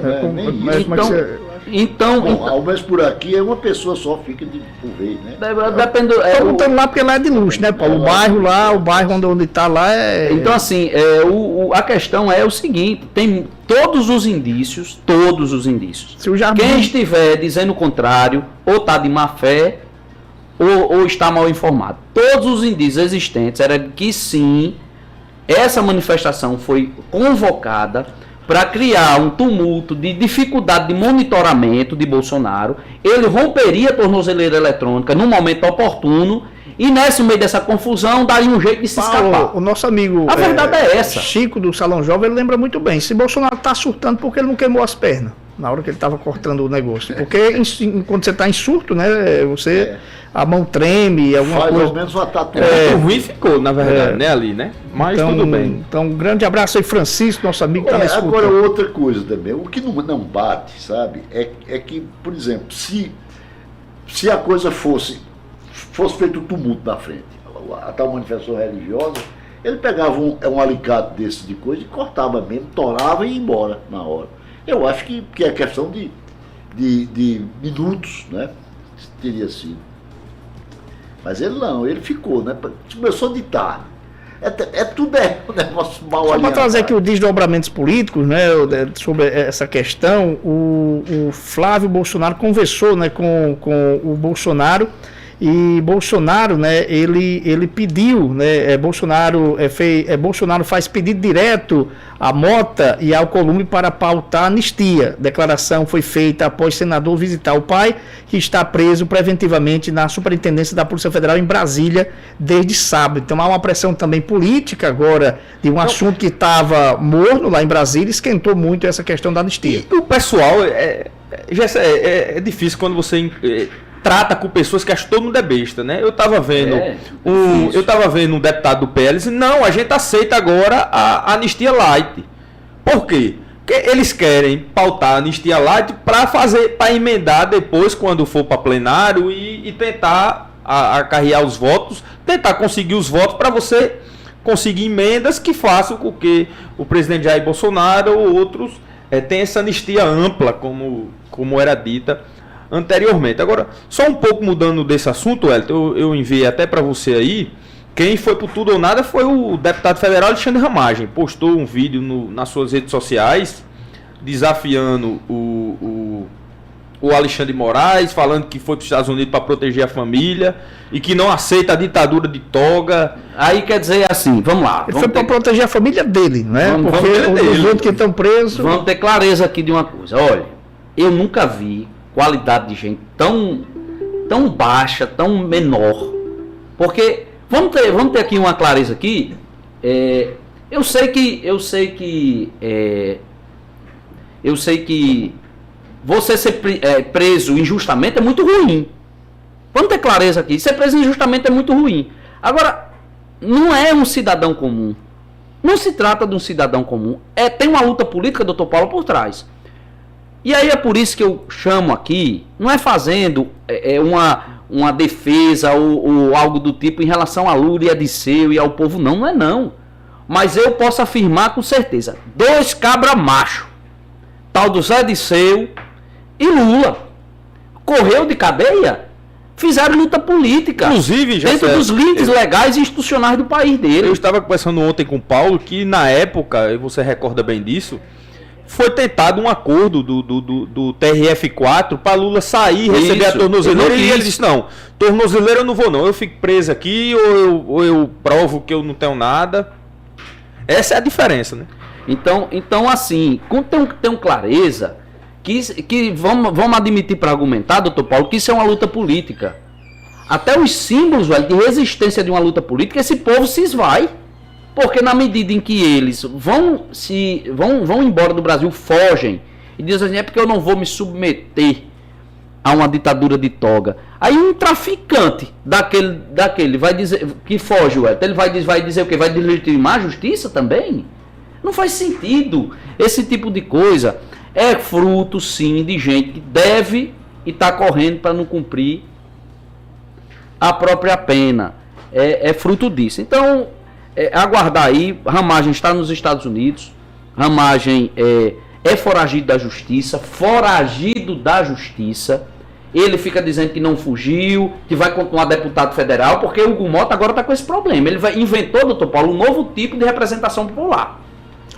B: Bom, ao menos por aqui é uma pessoa só fica por vez, né?
C: Depende.
A: Estou botando lá porque lá é de luxo, né, Paulo? O bairro onde está lá é...
C: Então, assim, a questão é o seguinte, tem todos os indícios, quem estiver dizendo o contrário, ou está de má fé, ou está mal informado. Todos os indícios existentes eram que sim, essa manifestação foi convocada para criar um tumulto de dificuldade de monitoramento de Bolsonaro. Ele romperia a tornozeleira eletrônica no momento oportuno e nesse meio dessa confusão daria um jeito de se escapar.
A: O nosso amigo
C: a verdade é essa.
A: Chico do Salão Jovem, ele lembra muito bem. Se Bolsonaro está surtando, porque ele não queimou as pernas na hora que ele estava cortando o negócio. Porque quando você está em surto, né, a mão treme, alguma
B: faz
A: coisa.
B: Faz ao menos uma tatuagem.
D: Muito ruim ficou, na verdade, né, ali, né? Mas
A: então,
D: tudo bem.
A: Então, um grande abraço aí, Francisco, nosso amigo que está na escuta.
B: Agora, outra coisa também. O que não bate, sabe, é que, por exemplo, se a coisa fosse feito um tumulto na frente, a tal manifestação religiosa, ele pegava um alicate desse de coisa e cortava mesmo, torava e ia embora na hora. Eu acho que é questão de minutos, né? Teria sido. Mas ele não, ele ficou, né? Começou de tarde. Tudo um negócio mal
A: Só
B: aliado.
A: para trazer aqui os desdobramentos políticos, né, sobre essa questão, o Flávio Bolsonaro conversou, né, com o Bolsonaro. E Bolsonaro, né, ele pediu, né, Bolsonaro faz pedido direto à Mota e ao Alcolumbre para pautar anistia. Declaração foi feita após o senador visitar o pai, que está preso preventivamente na Superintendência da Polícia Federal em Brasília desde sábado. Então há uma pressão também política agora de um assunto que estava morno lá em Brasília, esquentou muito essa questão da anistia.
D: E o pessoal, é difícil quando você... trata com pessoas que acham que todo mundo é besta, né? Eu tava vendo um deputado do PL dizendo, não, a gente aceita agora a anistia light. Por quê? Porque eles querem pautar a anistia light para emendar depois, quando for para plenário, e tentar acarrear os votos, tentar conseguir os votos para você conseguir emendas que façam com que o presidente Jair Bolsonaro ou outros tenham essa anistia ampla, como era dita anteriormente. Agora, só um pouco mudando desse assunto, Wellington, eu enviei até para você aí, quem foi por tudo ou nada foi o deputado federal Alexandre Ramagem, postou um vídeo nas suas redes sociais, desafiando o Alexandre de Moraes, falando que foi para os Estados Unidos para proteger a família, e que não aceita a ditadura de toga.
C: Aí quer dizer assim, vamos lá.
A: Ele foi para proteger a família dele, né? Porque os outros que estão presos...
C: Vamos ter clareza aqui de uma coisa, olha, eu nunca vi qualidade de gente tão baixa, tão menor. Porque vamos ter aqui uma clareza aqui. Eu sei que você ser preso injustamente é muito ruim. Vamos ter clareza aqui. Ser preso injustamente é muito ruim. Agora, não é um cidadão comum. Não se trata de um cidadão comum. Tem uma luta política, doutor Paulo, por trás. E aí é por isso que eu chamo aqui, não é fazendo uma defesa ou algo do tipo em relação a Lula e a Disseu e ao povo, não é não. Mas eu posso afirmar com certeza, 2 cabra macho, tal do Zé Disseu e Lula, correu de cadeia, fizeram luta política,
D: inclusive,
C: dentro dos limites legais e institucionais do país dele.
D: Eu estava conversando ontem com o Paulo, que na época, e você recorda bem disso, foi tentado um acordo do TRF4 para Lula sair, receber a tornozeleira, e ele disse, não, tornozeleira eu não vou não, eu fico preso aqui, ou eu provo que eu não tenho nada. Essa é a diferença, né?
C: Então assim, tem clareza que vamos admitir para argumentar, doutor Paulo, que isso é uma luta política. Até os símbolos, velho, de resistência de uma luta política, esse povo se esvai. Porque na medida em que eles vão embora do Brasil, fogem, e dizem assim, é porque eu não vou me submeter a uma ditadura de toga. Aí um traficante daquele vai dizer, que foge, ele vai dizer o quê? Vai deslegitimar a justiça também? Não faz sentido esse tipo de coisa. é fruto, sim, de gente que deve e está correndo para não cumprir a própria pena. É fruto disso. Então, aguardar aí. Ramagem está nos Estados Unidos. Ramagem é foragido da justiça. Ele fica dizendo que não fugiu, que vai continuar deputado federal, porque o Hugo Mota agora está com esse problema. Ele inventou, doutor Paulo, um novo tipo de representação popular.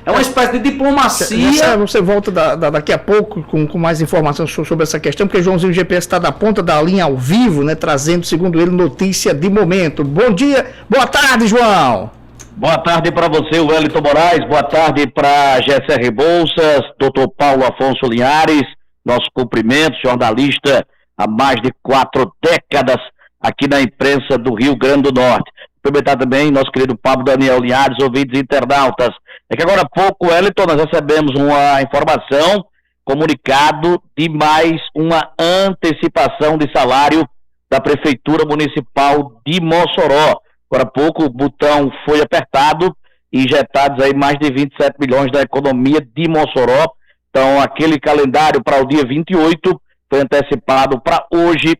C: É uma espécie de diplomacia.
A: Você volta daqui a pouco com mais informações sobre essa questão, porque o Joãozinho GPS está da ponta da linha ao vivo, né, trazendo, segundo ele, notícia de momento. Bom dia, boa tarde, João.
E: Boa tarde para você, Wellington Moraes. Boa tarde para GSR Bolsas, doutor Paulo Afonso Linhares, nosso cumprimento, jornalista há mais de 4 décadas aqui na imprensa do Rio Grande do Norte. Cumprimentar também nosso querido Pablo Daniel Linhares, ouvintes internautas. É que agora há pouco, Wellington, nós recebemos uma informação, comunicado de mais uma antecipação de salário da Prefeitura Municipal de Mossoró. Agora há pouco o botão foi apertado e injetados aí mais de 27 milhões da economia de Mossoró. Então aquele calendário para o dia 28 foi antecipado para hoje,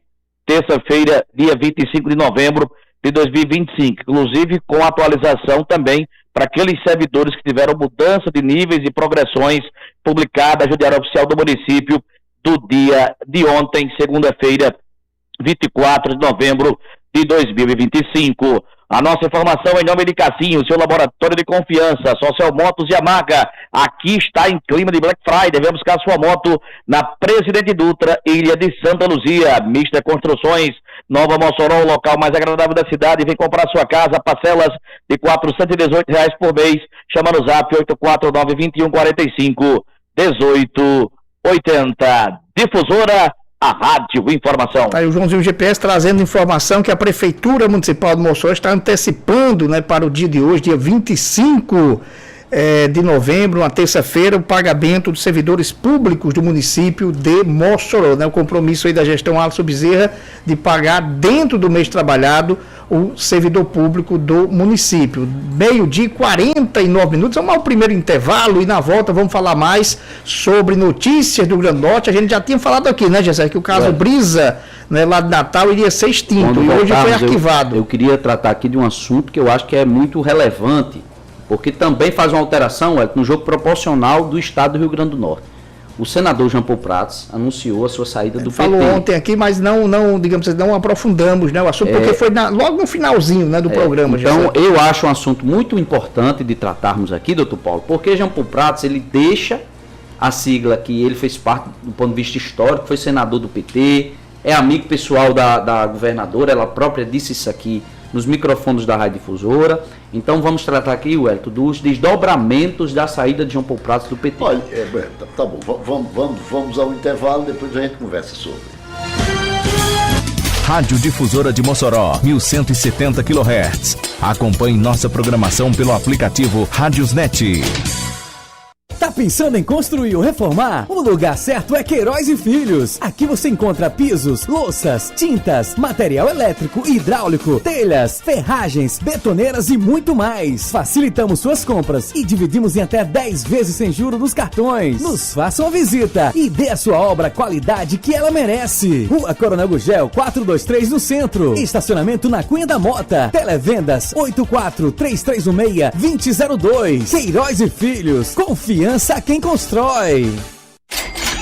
E: terça-feira, dia 25 de novembro de 2025. Inclusive com atualização também para aqueles servidores que tiveram mudança de níveis e progressões publicadas no Diário Oficial do Município do dia de ontem, segunda-feira, 24 de novembro de 2025. A nossa informação é em nome de Cassinho, seu laboratório de confiança, Social Motos Yamaha. Aqui está em clima de Black Friday. Vem buscar sua moto na Presidente Dutra, Ilha de Santa Luzia. Mista Construções, Nova Mossoró, o local mais agradável da cidade. Vem comprar sua casa, parcelas de R$ 418 por mês. Chama no zap 849-2145-1880. Difusora, a Rádio Informação.
A: Tá aí o Joãozinho GPS trazendo informação que a Prefeitura Municipal de Mossoró está antecipando, né, para o dia de hoje, dia 25 de novembro, uma terça-feira, o pagamento dos servidores públicos do município de Mossoró, né? O compromisso aí da gestão Alisson Bezerra de pagar dentro do mês trabalhado o servidor público do município. 12h e 49 minutos, vamos ao primeiro intervalo e na volta vamos falar mais sobre notícias do Rio Grande do Norte. A gente já tinha falado aqui, né, Gessé, que o caso Brisa, né, lá de Natal iria ser extinto e hoje foi arquivado.
C: Eu queria tratar aqui de um assunto que eu acho que é muito relevante, porque também faz uma alteração no jogo proporcional do estado do Rio Grande do Norte. O senador Jean Paul Prats anunciou a sua saída do PT.
A: Falou ontem aqui, mas não, digamos assim, não aprofundamos, né, o assunto, porque foi logo no finalzinho, né, do programa.
C: Então, eu acho um assunto muito importante de tratarmos aqui, doutor Paulo, porque Jean Paul Prats, ele deixa a sigla que ele fez parte do ponto de vista histórico, foi senador do PT, é amigo pessoal da governadora, ela própria disse isso aqui nos microfones da Rádio Difusora. Então vamos tratar aqui, Wellington, dos desdobramentos da saída de Jean Paul Prats do PT.
B: Olha, tá bom, vamos ao intervalo, depois a gente conversa sobre.
F: Rádio Difusora de Mossoró, 1170 kHz. Acompanhe nossa programação pelo aplicativo Rádiosnet.
G: Tá pensando em construir ou reformar? O lugar certo é Queiroz e Filhos. Aqui você encontra pisos, louças, tintas, material elétrico e hidráulico, telhas, ferragens, betoneiras e muito mais. Facilitamos suas compras e dividimos em até 10 vezes sem juros nos cartões. Nos faça uma visita e dê à sua obra a qualidade que ela merece. Rua Coronel Gugel, 423 no centro. Estacionamento na Cunha da Mota. Televendas 84-3316-2002. Queiroz e Filhos. Confiança a quem constrói.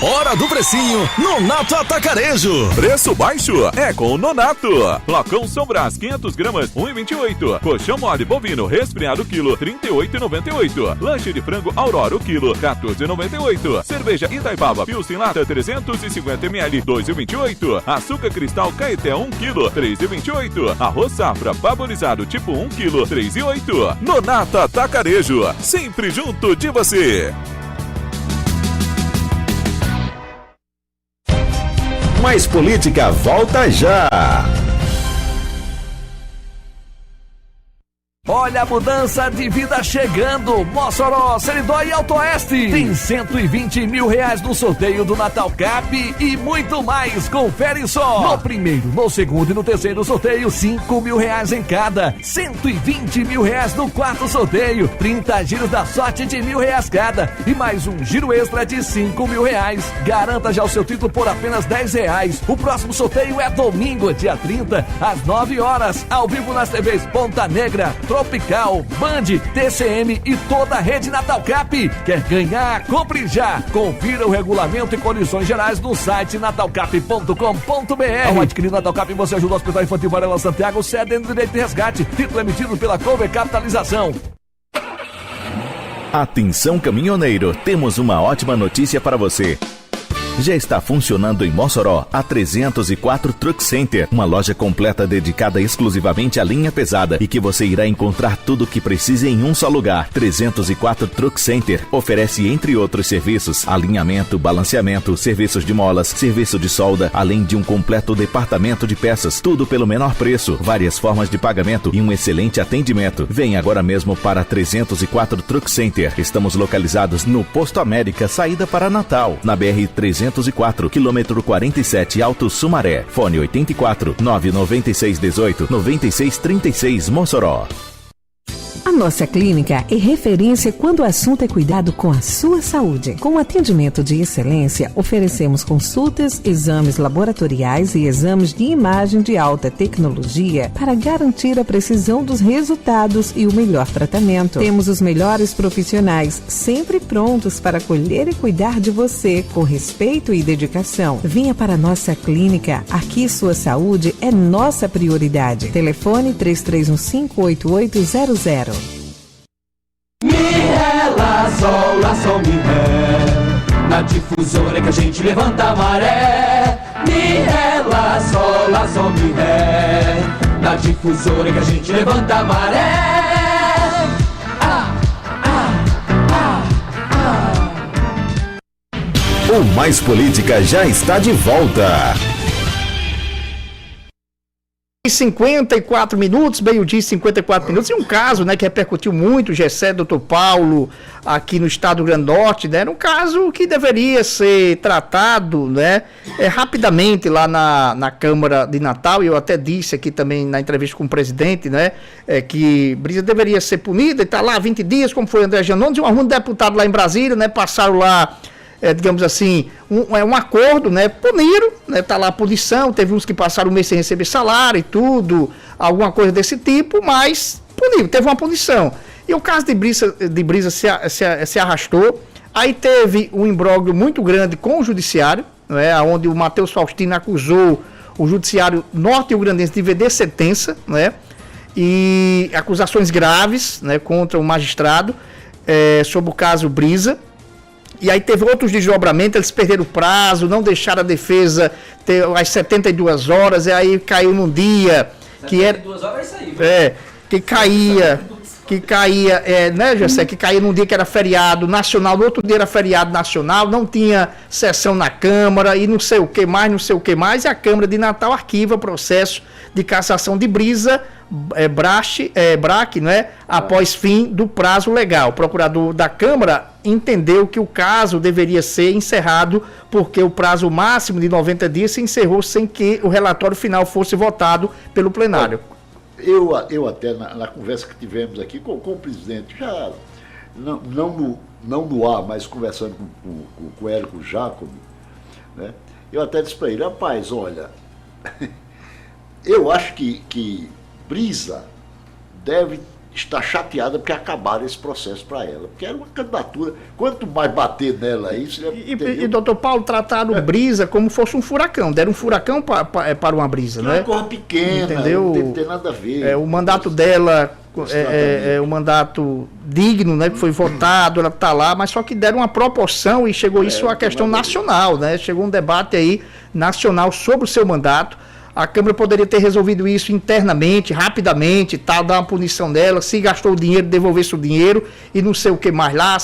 F: Hora do precinho, Nonato Atacarejo.
H: Preço baixo é com o Nonato. Flocão São Brás, 500 gramas, 1,28. Colchão mole bovino resfriado, quilo, 38,98. Lanche de frango Aurora, o quilo, 14,98. Cerveja Itaipava, Pilsen Lata, 350 ml, 2,28. Açúcar Cristal Caeté, 1 quilo, 3,28. Arroz Safra, Vaporizado, tipo 1 quilo, 3,08. Nonato Atacarejo, sempre junto de você.
F: Mais Política volta já.
G: Olha a mudança de vida chegando. Mossoró, Seridó e Alto Oeste. Tem 120 mil reais no sorteio do Natal Cap e muito mais. Confere só. No primeiro, no segundo e no terceiro sorteio, 5 mil reais em cada. 120 mil reais no quarto sorteio. 30 giros da sorte de R$1.000 cada. E mais um giro extra de 5 mil reais. Garanta já o seu título por apenas R$10. O próximo sorteio é domingo, dia 30, às 9 horas. Ao vivo nas TVs Ponta Negra, Tropical, Band, TCM e toda a rede Natal Cap. Quer ganhar? Compre já. Confira o regulamento e condições gerais no site natalcap.com.br. Ao adquirir Natal Cap, você ajuda o Hospital Infantil Varela Santiago, cedendo direito de resgate. Título emitido pela Cover Capitalização.
F: Atenção caminhoneiro, temos uma ótima notícia para você. Já está funcionando em Mossoró a 304 Truck Center, uma loja completa dedicada exclusivamente à linha pesada e que você irá encontrar tudo o que precisa em um só lugar. 304 Truck Center oferece, entre outros serviços, alinhamento, balanceamento, serviços de molas, serviço de solda, além de um completo departamento de peças, tudo pelo menor preço, várias formas de pagamento e um excelente atendimento. Vem agora mesmo para 304 Truck Center. Estamos localizados no Posto América, saída para Natal, na BR-304, quilômetro 47, Alto Sumaré. Fone 84 996 18 96 36, Mossoró.
I: A nossa clínica é referência quando o assunto é cuidado com a sua saúde. Com atendimento de excelência, oferecemos consultas, exames laboratoriais e exames de imagem de alta tecnologia para garantir a precisão dos resultados e o melhor tratamento. Temos os melhores profissionais sempre prontos para acolher e cuidar de você com respeito e dedicação. Venha para a nossa clínica. Aqui sua saúde é nossa prioridade. Telefone 3315-8800.
J: Sol, mi, na difusora que a gente levanta a maré. Mi, sol, mi, na difusora que a gente levanta a maré.
F: O Mais Política já está de volta.
A: 54 minutos, meio-dia e 54 minutos, e um caso, né, que repercutiu muito, Gessé, doutor Paulo, aqui no estado do Rio Grande do Norte, né, era um caso que deveria ser tratado, né, rapidamente lá na Câmara de Natal, e eu até disse aqui também na entrevista com o presidente, né, que Brisa deveria ser punida, e tá lá 20 dias, como foi André Janones, e um deputado lá em Brasília, né, passaram lá, digamos assim, um acordo, né, puniram, né, tá lá a punição, teve uns que passaram um mês sem receber salário e tudo, alguma coisa desse tipo, mas puniu, teve uma punição. E o caso de Brisa se arrastou, aí teve um imbróglio muito grande com o judiciário, né, onde o Matheus Faustino acusou o judiciário norte-rio-grandense de vender sentença, né, e acusações graves, né, contra o magistrado, sobre o caso Brisa. E aí teve outros desdobramentos, eles perderam o prazo, não deixaram a defesa ter as 72 horas, e aí caiu num dia que era... 72 horas é isso aí. Que caía, né, Jessé, que caía num dia que era feriado nacional, no outro dia era feriado nacional, não tinha sessão na Câmara e não sei o que mais, e a Câmara de Natal arquiva processo de cassação de Brisa, Braque, né, após fim do prazo legal. O procurador da Câmara entendeu que o caso deveria ser encerrado porque o prazo máximo de 90 dias se encerrou sem que o relatório final fosse votado pelo plenário.
B: Eu até, na conversa que tivemos aqui com o presidente, já não no ar, mas conversando com o Érico Jacob, né, eu até disse para ele, rapaz, olha, eu acho que Brisa deve estar chateada porque acabaram esse processo para ela, porque era uma candidatura, quanto mais bater nela aí...
A: E doutor Paulo, trataram Brisa como fosse um furacão, deram um furacão para uma Brisa, né?
B: Uma coisa pequena,
A: entendeu?
B: Não tem nada a ver.
A: O mandato dela é um mandato digno, né, que foi votado, ela está lá, mas só que deram uma proporção e chegou isso à questão nacional, né? Chegou um debate aí nacional sobre o seu mandato. A Câmara poderia ter resolvido isso internamente, rapidamente, dar uma punição dela, se gastou o dinheiro, devolvesse o dinheiro, e não sei o que mais lá,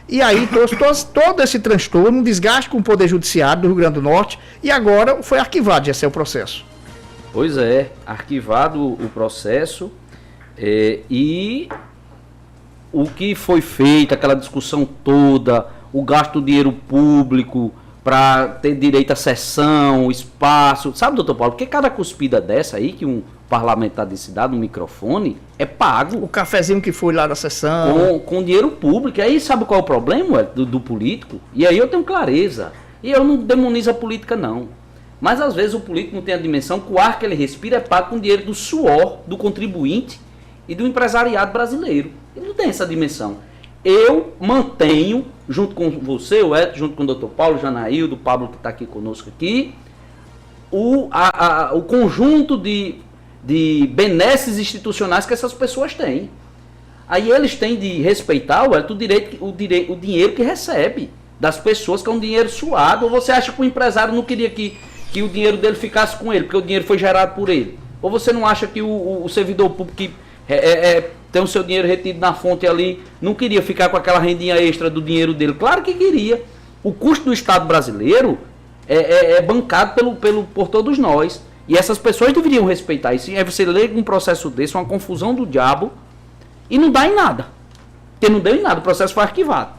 A: e aí trouxe todo esse transtorno, um desgaste com o Poder Judiciário do Rio Grande do Norte, e agora foi arquivado, esse é o processo.
C: Pois é, arquivado o processo, E o que foi feito, aquela discussão toda, o gasto do dinheiro público para ter direito à sessão, espaço, sabe, doutor Paulo, porque cada cuspida dessa aí que um parlamentar de cidade, um microfone, é pago.
A: O cafezinho que foi lá da sessão.
C: Com dinheiro público. Aí sabe qual é o problema do político? E aí eu tenho clareza. E eu não demonizo a política, não. Mas às vezes o político não tem a dimensão que o ar que ele respira é pago com dinheiro do suor do contribuinte e do empresariado brasileiro. Ele não tem essa dimensão. Eu mantenho, junto com você, o Edson, junto com o doutor Paulo, o Janaíldo, o Pablo que está aqui conosco aqui, o conjunto de benesses institucionais que essas pessoas têm. Aí eles têm de respeitar o dinheiro que recebe das pessoas, que é um dinheiro suado. Ou você acha que o empresário não queria que o dinheiro dele ficasse com ele, porque o dinheiro foi gerado por ele? Ou você não acha que o servidor público que tem o seu dinheiro retido na fonte ali, não queria ficar com aquela rendinha extra do dinheiro dele? Claro que queria. O custo do Estado brasileiro é bancado por todos nós. E essas pessoas deveriam respeitar isso. Aí você lê um processo desse, uma confusão do diabo, e não dá em nada. Porque não deu em nada, o processo foi arquivado.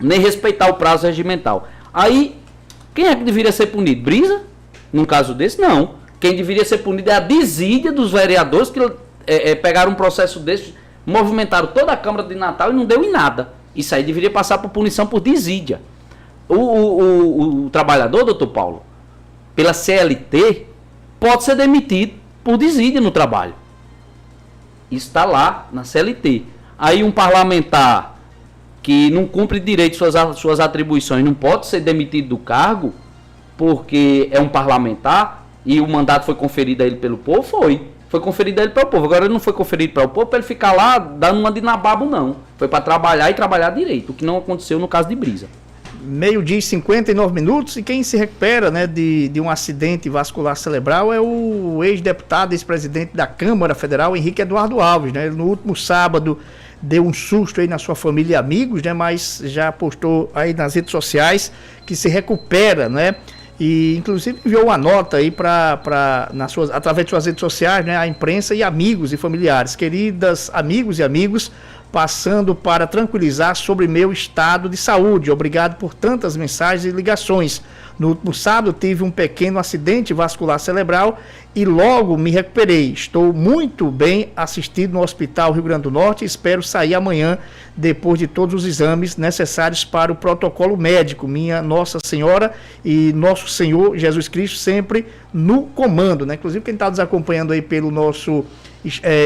C: Nem respeitar o prazo regimental. Aí, quem é que deveria ser punido? Brisa? Num caso desse, não. Quem deveria ser punido é a desídia dos vereadores que pegaram um processo desse, movimentaram toda a Câmara de Natal e não deu em nada. Isso aí deveria passar por punição por desídia. O trabalhador, doutor Paulo, pela CLT, pode ser demitido por desídia no trabalho. Isso está lá na CLT. Aí um parlamentar que não cumpre direito suas atribuições não pode ser demitido do cargo porque é um parlamentar e o mandato foi conferido a ele pelo povo? Foi conferido a ele pelo povo. Agora ele não foi conferido para o povo para ele ficar lá dando uma de nababo, não. Foi para trabalhar e trabalhar direito, o que não aconteceu no caso de Brisa.
A: 12h e 59 minutos, e quem se recupera, né, de um acidente vascular cerebral é o ex-deputado, ex-presidente da Câmara Federal, Henrique Eduardo Alves, né? Ele, no último sábado, deu um susto aí na sua família e amigos, né? Mas já postou aí nas redes sociais que se recupera, né? E inclusive enviou uma nota aí através de suas redes sociais, né, à imprensa e amigos e familiares. Queridas amigos e amigos, passando para tranquilizar sobre meu estado de saúde. Obrigado por tantas mensagens e ligações. No último sábado tive um pequeno acidente vascular cerebral e logo me recuperei. Estou muito bem assistido no Hospital Rio Grande do Norte e espero sair amanhã depois de todos os exames necessários para o protocolo médico. Minha Nossa Senhora e Nosso Senhor Jesus Cristo sempre no comando, né? Inclusive quem está nos acompanhando aí pelo nosso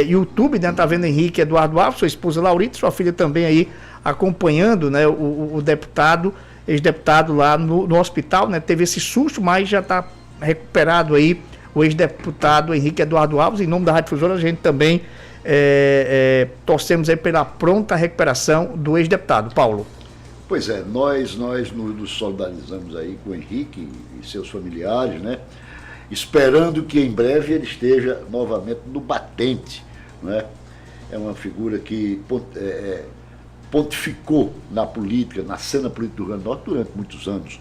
A: YouTube, né? Tá vendo Henrique Eduardo Alves, sua esposa Laurita, sua filha também aí acompanhando, né? O deputado, ex-deputado lá no hospital, né? Teve esse susto, mas já está recuperado aí o ex-deputado Henrique Eduardo Alves. Em nome da Rádio Difusora, a gente também torcemos aí pela pronta recuperação do ex-deputado. Paulo.
B: Pois é, nós nos solidarizamos aí com o Henrique e seus familiares, né? Esperando que em breve ele esteja novamente no batente, né? É uma figura que pontificou na política, na cena política do Rio Grande do Norte durante muitos anos.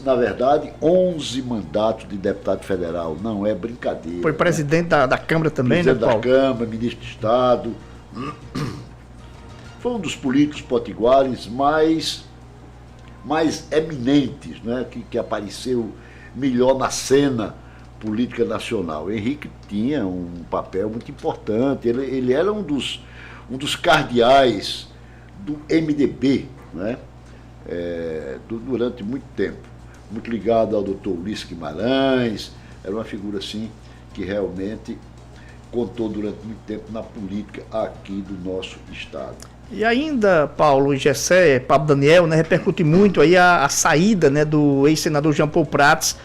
B: Na verdade, 11 mandatos de deputado federal, não é brincadeira.
A: Foi presidente, né? da Câmara também,
B: presidente,
A: né, Paulo?
B: da Câmara, ministro de Estado. Foi um dos políticos potiguares mais eminentes, né? que apareceu melhor na cena política nacional. O Henrique tinha um papel muito importante, ele era um dos cardeais do MDB, né? Durante muito tempo, muito ligado ao doutor Ulisses Guimarães. Era uma figura assim que realmente contou durante muito tempo na política aqui do nosso estado.
A: E ainda, Paulo e Gessé, Pablo Daniel, né, repercute muito aí a saída, né, do ex-senador Jean Paul Prats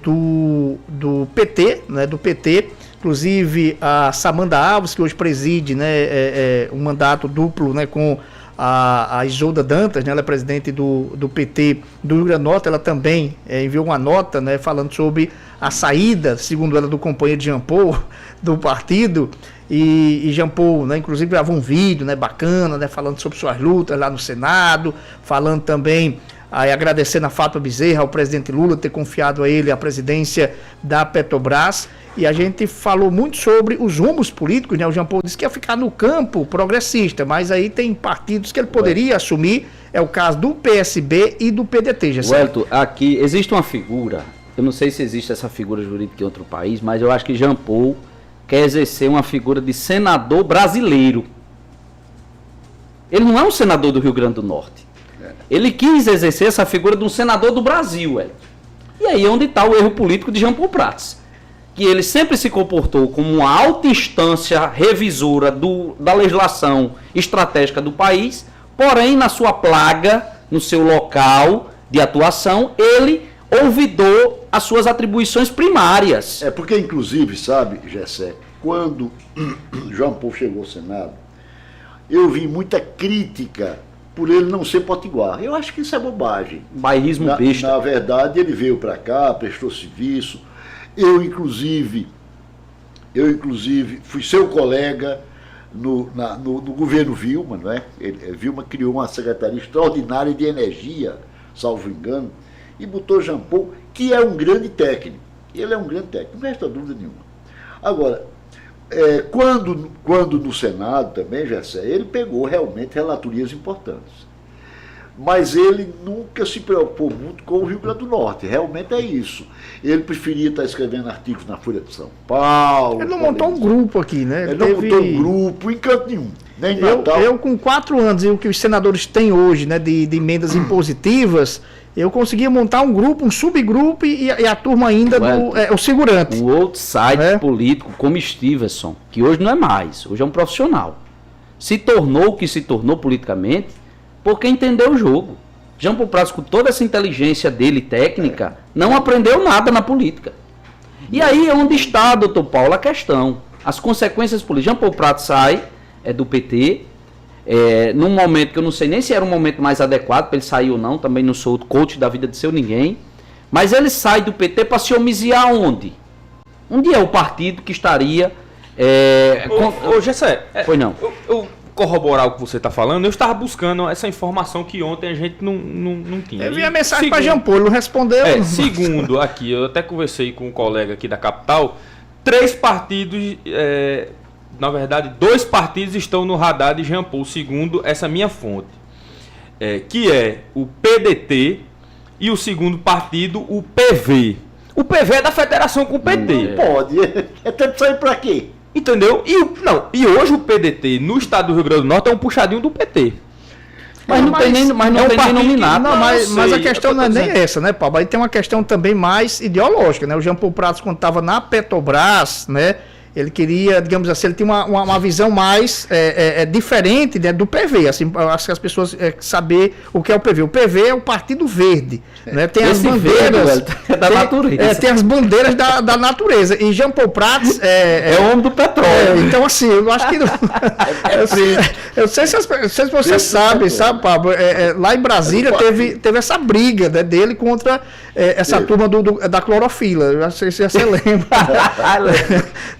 A: do PT, né, do PT. Inclusive a Samanda Alves, que hoje preside, né, um mandato duplo, né, com a Isolda Dantas, né, ela é presidente do PT do Rio Grande do Norte. Ela também enviou uma nota, né, falando sobre a saída, segundo ela, do companheiro Jean Paul do partido. E Jean Paul, né, inclusive gravou um vídeo, né, bacana, né, falando sobre suas lutas lá no Senado, falando também, agradecendo a Fátima Bezerra, ao presidente Lula, ter confiado a ele a presidência da Petrobras. E a gente falou muito sobre os rumos políticos, né? O Jean Paul disse que ia ficar no campo progressista, mas aí tem partidos que ele poderia assumir, é o caso do PSB e do PDT, já sabe?
C: Wellington, aqui existe uma figura, eu não sei se existe essa figura jurídica em outro país, mas eu acho que Jean Paul quer exercer uma figura de senador brasileiro. Ele não é um senador do Rio Grande do Norte. Ele quis exercer essa figura de um senador do Brasil, Wellington. E aí é onde está o erro político de Jean Paul Prats. Que ele sempre se comportou como uma alta instância revisora da legislação estratégica do país, porém, na sua plaga, no seu local de atuação, ele olvidou as suas atribuições primárias.
B: É porque, inclusive, sabe, Gessé, quando Jean Paul chegou ao Senado, eu vi muita crítica por ele não ser potiguar. Eu acho que isso é bobagem.
C: Bairrismo besta.
B: Na verdade, ele veio para cá, prestou serviço. Eu, inclusive, fui seu colega no governo Vilma, não é? Vilma criou uma secretaria extraordinária de energia, salvo engano, e botou Jean Paul, que é um grande técnico. Ele é um grande técnico, não resta dúvida nenhuma. Agora, quando no Senado também, Gessé, ele pegou realmente relatorias importantes. Mas ele nunca se preocupou muito com o Rio Grande do Norte. Realmente é isso. Ele preferia estar escrevendo artigos na Folha de São Paulo.
A: Ele não montou um grupo aqui, né?
B: Ele não montou um grupo em canto nenhum. Nem em Natal.
A: Eu, com 4 anos, e o que os senadores têm hoje, né, de emendas impositivas, eu conseguia montar um grupo, um subgrupo e a turma ainda o segurante.
C: Um outsider político como Stevenson, que hoje não é mais, hoje é um profissional. Se tornou o que se tornou politicamente porque entendeu o jogo. Jean Paul Prats, com toda essa inteligência dele técnica, não aprendeu nada na política. E aí é onde está, doutor Paulo, a questão. As consequências políticas. Jean Paul Prats sai do PT, num momento que eu não sei nem se era um momento mais adequado para ele sair ou não, também não sou coach da vida de seu ninguém, mas ele sai do PT para se homiziar onde? Onde é o partido que estaria...
D: Ô Gessé,
C: pois não.
D: Eu corroborar o que você está falando, eu estava buscando essa informação que ontem a gente não tinha.
A: Eu vi a mensagem para Jean Paul, não respondeu.
D: Segundo, aqui, eu até conversei com um colega aqui da capital, 3 partidos, na verdade, 2 partidos estão no radar de Jean Paul, segundo essa minha fonte, que é o PDT e o segundo partido, o PV. O PV é da federação com o PT.
B: Não pode. É tempo de sair para quê?
D: Entendeu? E hoje o PDT no estado do Rio Grande do Norte é um puxadinho do PT.
C: Mas não tem nem nominado.
A: Mas a questão não é nem essa, né, Paulo? Aí tem uma questão também mais ideológica, né? O Jean Paul Prats, quando estava na Petrobras, né? Ele queria, digamos assim, ele tinha uma visão mais diferente, né, do PV. Assim, acho que as pessoas saber o que é o PV. O PV é o Partido Verde. Né? Tem as bandeiras.
C: Da natureza.
A: Tem as bandeiras da natureza. E Jean Paul Prats
C: é o homem do petróleo.
A: Então, assim, eu acho que. Eu sei se você sabe, Pablo? Lá em Brasília teve essa briga, né, dele contra essa turma da clorofila. Eu não sei se você lembra.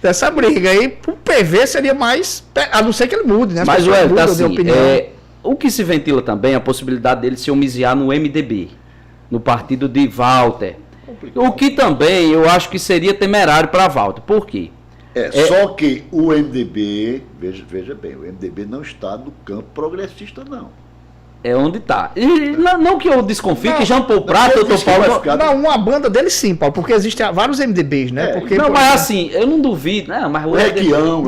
A: Dessa briga aí, pro PV seria mais, a não ser que ele mude, né?
C: Mas assim, o que se ventila também é a possibilidade dele se homiziar no MDB, no partido de Walter. O que também eu acho que seria temerário para Walter. Por quê?
B: Só que o MDB, veja bem, o MDB não está no campo progressista, não.
C: É onde está. Não que eu desconfie que Jean Paul Prats, doutor Paulo...
A: Não, uma banda dele sim, Paulo, porque existem vários MDBs, né?
C: Mas assim, eu não duvido, né? Mas o
B: Requião,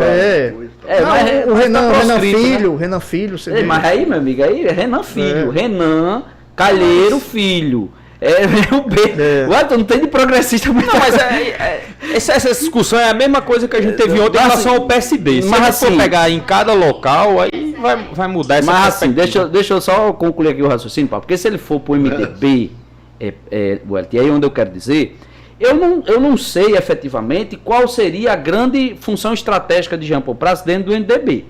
A: o Renan Filho.
C: Mas aí, meu amigo, aí é Renan Filho. Renan Calheiro Filho. O B. Ué, tu não tem de progressista. Não,
D: mas essa discussão é a mesma coisa que a gente teve ontem em relação ao PSB. Se
C: mas
D: a gente for pegar em cada local, aí vai mudar essa
C: perspectiva. Mas assim, deixa eu só concluir aqui o raciocínio, Paulo, porque se ele for pro MDB, e aí onde eu quero dizer, eu não sei efetivamente qual seria a grande função estratégica de Jean Paul Prats dentro do MDB.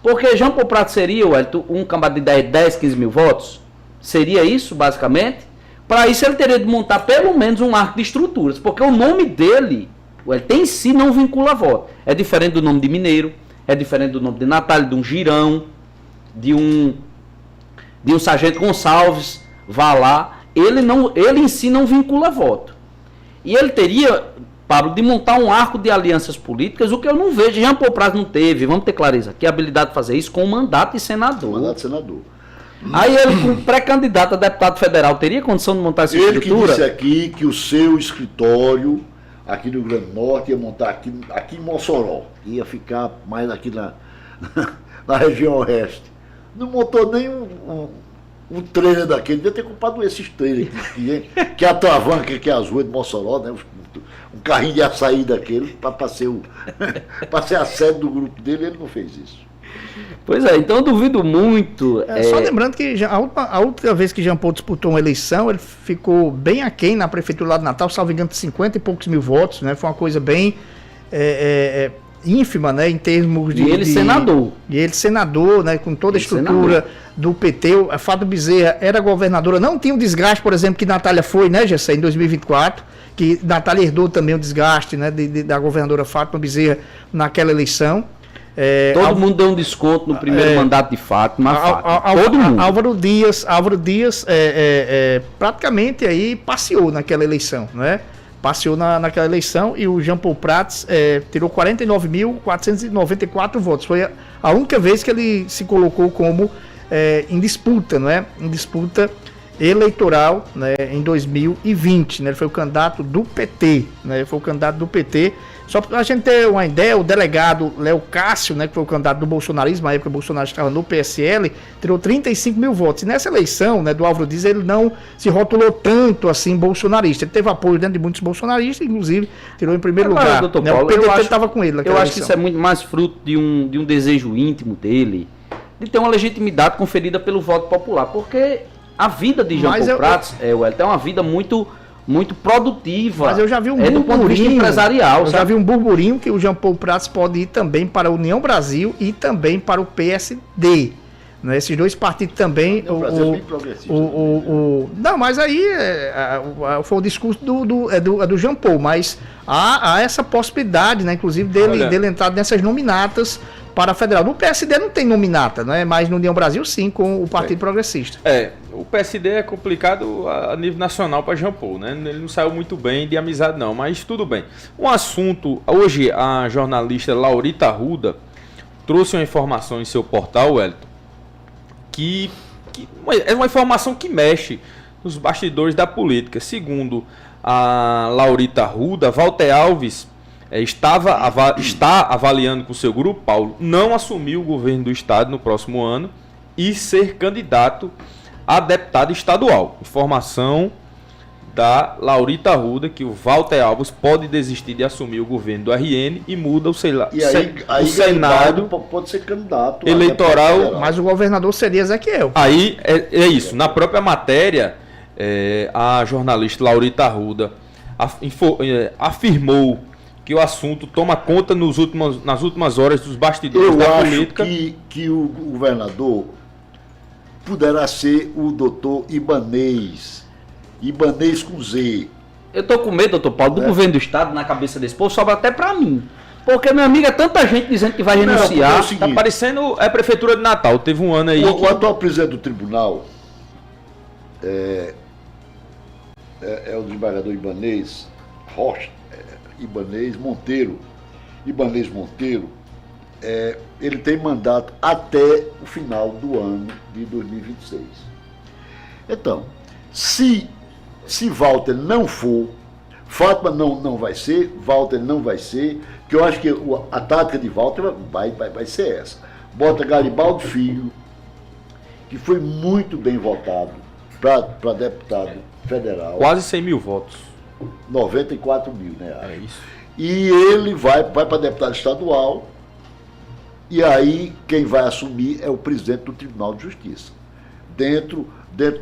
C: Porque Jean Paul Prats seria, Wellington, um cambado de 10, 15 mil votos? Seria isso, basicamente? Para isso ele teria de montar pelo menos um arco de estruturas, porque o nome dele, em si, não vincula voto. É diferente do nome de Mineiro, é diferente do nome de Natália, de um Girão, de um Sargento Gonçalves, vá lá. Ele em si não vincula voto. E ele teria, Pablo, de montar um arco de alianças políticas, o que eu não vejo. Jean Paul Prats não teve, vamos ter clareza, que habilidade de fazer isso com o mandato de senador.
B: Mandato de senador.
C: Aí ele, como pré-candidato a deputado federal, teria condição de montar essa
B: Ele
C: estrutura?
B: que disse aqui que o seu escritório aqui no Rio Grande do Norte ia montar aqui em Mossoró. Ia ficar mais aqui na região oeste. Não montou nem um trailer daquele. Devia ter comprado esses trailers que atravanca aqui as ruas de Mossoró, né? Um carrinho de açaí daquele para ser a sede do grupo dele. Ele não fez isso.
C: Pois é, então eu duvido muito.
A: Só lembrando que a última vez que Jean Paul disputou uma eleição, ele ficou bem aquém na prefeitura lá de Natal, salvo engano, 50 e poucos mil votos, né? Foi uma coisa bem ínfima, né? Em termos de...
C: E ele senador.
A: E ele senador, né? Com toda a estrutura do PT. A Fátima Bezerra era governadora, não tinha o desgaste, por exemplo, que Natália foi, né, Gessé, em 2024, que Natália herdou também o desgaste, né? Da governadora Fátima Bezerra naquela eleição.
C: Todo mundo deu um desconto no primeiro mandato de Fátima. Todo mundo.
A: Álvaro Dias praticamente aí passeou naquela eleição, né? Passeou naquela eleição e o Jean Paul Prats tirou 49.494 votos. Foi a única vez que ele se colocou como em disputa, não é? Em disputa eleitoral, né, em 2020, né? Ele foi o candidato do PT, né? Ele foi o candidato do PT. Só para a gente ter uma ideia, o delegado Léo Cássio, né, que foi o candidato do bolsonarismo, na época o Bolsonaro estava no PSL, tirou 35 mil votos. E nessa eleição, né, do Álvaro Dias, ele não se rotulou tanto assim bolsonarista. Ele teve apoio dentro de muitos bolsonaristas, inclusive tirou em primeiro lugar.
C: Doutor
A: né,
C: Paulo,
A: o PDT estava com ele naquela
C: Eu acho
A: eleição.
C: que isso é muito mais fruto de um desejo íntimo dele, de ter uma legitimidade conferida pelo voto popular. Porque a vida de Jean Paul Prats, é uma vida muito produtiva.
A: Mas eu já vi um
C: do ponto de vista empresarial.
A: Eu já vi um burburinho que o Jean Paul Prats pode ir também para a União Brasil e também para o PSD. Né? Esses dois partidos também.
B: O Brasil é bem progressista.
A: Não, mas aí foi o discurso do Jean Paul, mas há essa possibilidade, né? Inclusive dele entrar nessas nominatas para a federal. No PSD não tem nominata, né? Mas no União Brasil sim, com o Partido Progressista.
D: O PSD é complicado a nível nacional para Jean Paul, né? Ele não saiu muito bem de amizade não, mas tudo bem. Um assunto, hoje a jornalista Laurita Arruda trouxe uma informação em seu portal, Wellington, que é uma informação que mexe nos bastidores da política. Segundo a Laurita Arruda, Walter Alves está avaliando com seu grupo, Paulo, não assumir o governo do estado no próximo ano e ser candidato a deputado estadual. Informação da Laurita Arruda que o Walter Alves pode desistir de assumir o governo do RN e muda o Senado
B: pode ser candidato
D: eleitoral.
A: Mas o governador seria Ezequiel.
D: Aí é isso. Na própria matéria, a jornalista Laurita Arruda afirmou que o assunto toma conta nas últimas horas dos bastidores da política.
B: Eu acho que o governador poderá ser o doutor Ibanez com Z.
C: Eu tô com medo, doutor Paulo, do governo do estado na cabeça desse povo, sobra até pra mim. Porque, meu amigo, é tanta gente dizendo que vai renunciar.
D: Tá parecendo a prefeitura de Natal. Teve um ano aí.
B: O atual presidente do tribunal é o desembargador Ibanez Monteiro. Ele tem mandato até o final do ano de 2026. Então, se Walter não for, Fátima não vai ser, Walter não vai ser, que eu acho que a tática de Walter vai ser essa. Bota Garibaldo Filho, que foi muito bem votado para deputado federal.
D: Quase 100 mil votos.
B: 94 mil, né?
D: É isso.
B: E ele vai para deputado estadual, e aí quem vai assumir é o presidente do Tribunal de Justiça, dentro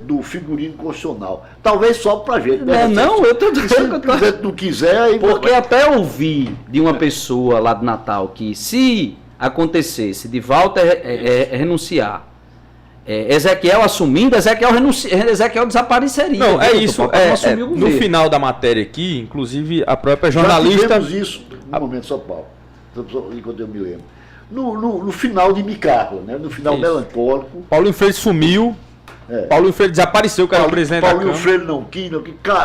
B: do figurino constitucional. Talvez só para gente.
C: Né? Não, eu tô
B: dizendo que o presidente não quiser... Aí
C: porque até ouvi de uma pessoa lá de Natal que se acontecesse de Walter renunciar, Ezequiel assumindo, Ezequiel desapareceria.
D: Não, é isso. No final da matéria aqui, inclusive a própria jornalista...
B: Já tivemos isso, no momento, São Paulo, enquanto eu me lembro. No final de Micarla, né? No final melancólico.
D: Paulo Freire sumiu, Paulo Freire desapareceu, que era o presidente da Câmara.
B: Paulo Freire não quis,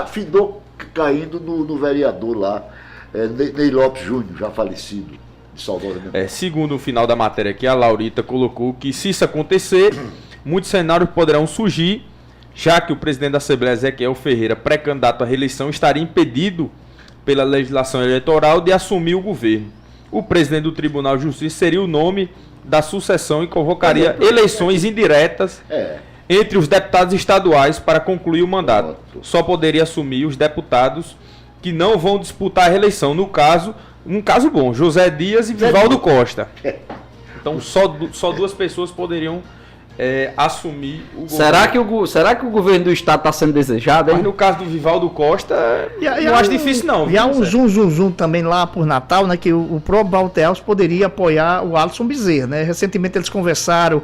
B: findou caindo no vereador lá, Ney Lopes Júnior, já falecido, de saudosa memória.
D: Segundo o final da matéria aqui, a Laurita colocou que se isso acontecer, muitos cenários poderão surgir, já que o presidente da Assembleia, Ezequiel Ferreira, pré-candidato à reeleição, estaria impedido pela legislação eleitoral de assumir o governo. O presidente do Tribunal de Justiça seria o nome da sucessão e convocaria eleições indiretas entre os deputados estaduais para concluir o mandato. Só poderia assumir os deputados que não vão disputar a reeleição. No caso, um caso bom, José Dias e Vivaldo Costa. Então só duas pessoas poderiam assumir o governo.
C: Será que o governo do estado está sendo desejado, hein?
D: Mas no caso do Vivaldo Costa, não acho difícil não.
A: E há um zum também lá por Natal, né, que o próprio Walter Alves poderia apoiar o Alisson Bezerra, né? Recentemente eles conversaram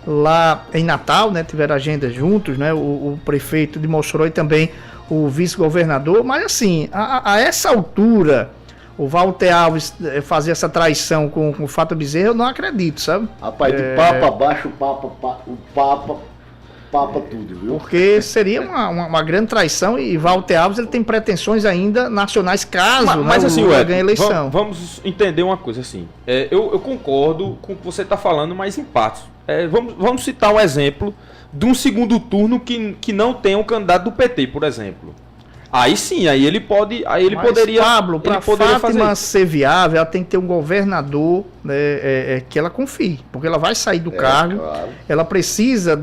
A: lá em Natal, né, tiveram agenda juntos, né, o prefeito de Mossoró e também o vice-governador, mas assim, a essa altura, o Walter Alves fazer essa traição com o Fábio Bezerra, eu não acredito, sabe?
B: Rapaz, de Papa abaixo, o Papa tudo, viu?
A: Porque seria uma grande traição e Walter Alves ele tem pretensões ainda nacionais caso
D: mas assim,
A: o Lula ganhe a eleição.
D: Vamos entender uma coisa assim. Eu concordo com o que você está falando, mas em partes. Vamos citar um exemplo de um segundo turno que não tem um candidato do PT, por exemplo. Aí sim, ele poderia.
A: Pablo, para Fátima ser viável, ela tem que ter um governador, né, que ela confie, porque ela vai sair do cargo, claro. Ela precisa,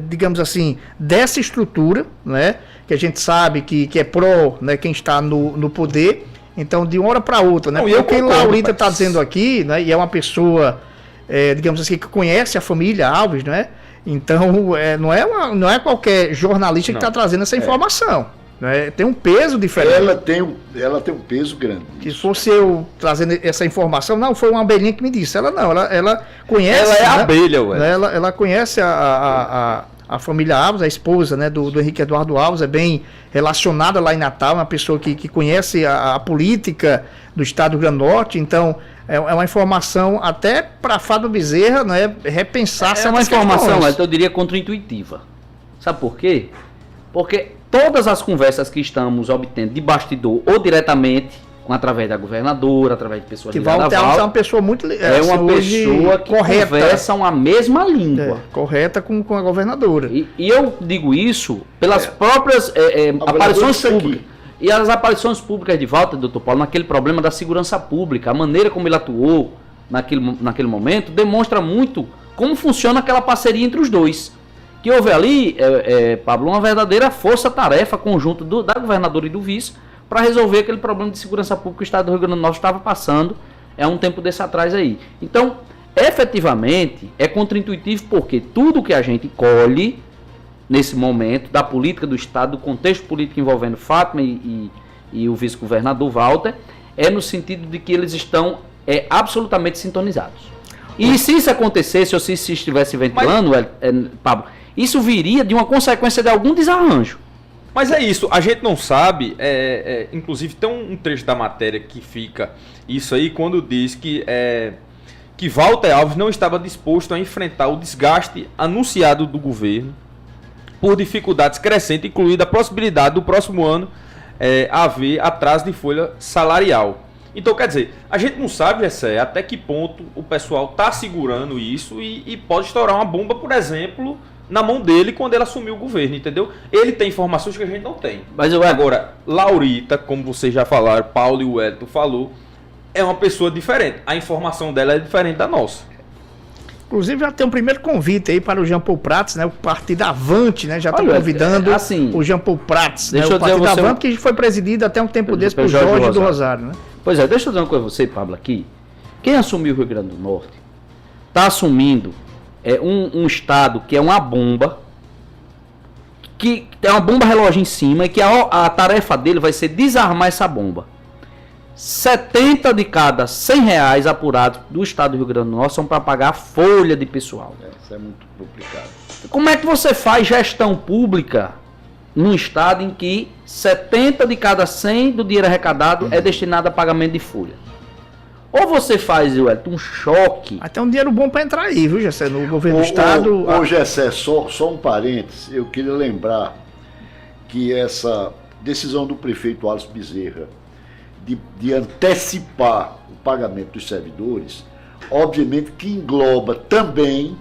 A: digamos assim, dessa estrutura, né, que a gente sabe que é pró, né, quem está no poder. Então, de uma hora para outra, né, porque o Laurita está dizendo aqui, né, e é uma pessoa, digamos assim, que conhece a família Alves, né? Então, não é qualquer jornalista que está trazendo essa informação. Tem um peso diferente.
B: Ela tem um peso grande.
A: Se fosse eu trazendo essa informação, não, foi uma abelhinha que me disse. Ela conhece.
D: Ela é abelha, ué.
A: Ela conhece a família Alves, a esposa, né, do Henrique Eduardo Alves, é bem relacionada lá em Natal, uma pessoa que conhece a política do estado do Rio Grande do Norte, então é uma informação até para Fábio Bezerra, né, repensar certas questões. É uma informação,
C: eu diria, contraintuitiva. Sabe por quê? Porque todas as conversas que estamos obtendo de bastidor ou diretamente, através da governadora, através de pessoas ligadas
A: à Walter é uma pessoa muito
C: uma pessoa que correta, conversam a mesma língua.
A: Correta com a governadora.
C: E eu digo isso pelas próprias aparições públicas. E as aparições públicas de Walter, doutor Paulo, naquele problema da segurança pública, a maneira como ele atuou naquele momento, demonstra muito como funciona aquela parceria entre os dois. Que houve ali, Pablo, uma verdadeira força-tarefa conjunto da governadora e do vice para resolver aquele problema de segurança pública que o estado do Rio Grande do Norte estava passando um tempo desse atrás aí. Então, efetivamente, é contraintuitivo porque tudo que a gente colhe nesse momento da política do estado, do contexto político envolvendo Fátima e o vice-governador Walter, é no sentido de que eles estão absolutamente sintonizados. E se isso acontecesse, ou se isso estivesse ventilando, Pablo, isso viria de uma consequência de algum desarranjo.
D: Mas é isso, a gente não sabe, inclusive tem um trecho da matéria que fica isso aí, quando diz que Walter Alves não estava disposto a enfrentar o desgaste anunciado do governo por dificuldades crescentes, incluindo a possibilidade do próximo ano haver atraso de folha salarial. Então, quer dizer, a gente não sabe, até que ponto o pessoal está segurando isso e pode estourar uma bomba, por exemplo, na mão dele quando ele assumiu o governo, entendeu? Ele tem informações que a gente não tem.
C: Mas
D: agora, Laurita, como vocês já falaram, Paulo e o Wellington falou, é uma pessoa diferente. A informação dela é diferente da nossa.
A: Inclusive já tem um primeiro convite aí para o Jean Paul Prats, né? O Partido Avante, né? Já está convidando o Jean Paul Prats, né? O Partido Avante que foi presidido até um tempo desse por Jorge do Rosário, né?
C: Pois deixa eu dizer uma coisa a você, Pablo, aqui. Quem assumiu o Rio Grande do Norte está assumindo um estado que é uma bomba, que tem uma bomba relógio em cima e que a tarefa dele vai ser desarmar essa bomba. 70 de cada 100 reais apurados do estado do Rio Grande do Norte são para pagar a folha de pessoal.
B: Isso é muito complicado.
C: Como é que você faz gestão pública num estado em que 70 de cada 100 do dinheiro arrecadado é destinado a pagamento de folha? Ou você faz, Wellington, um choque...
A: Até um dinheiro bom para entrar aí, viu, Gessé? No governo do estado...
B: Ô, Gessé, só um parênteses. Eu queria lembrar que essa decisão do prefeito Alisson Bezerra de antecipar o pagamento dos servidores, obviamente que engloba também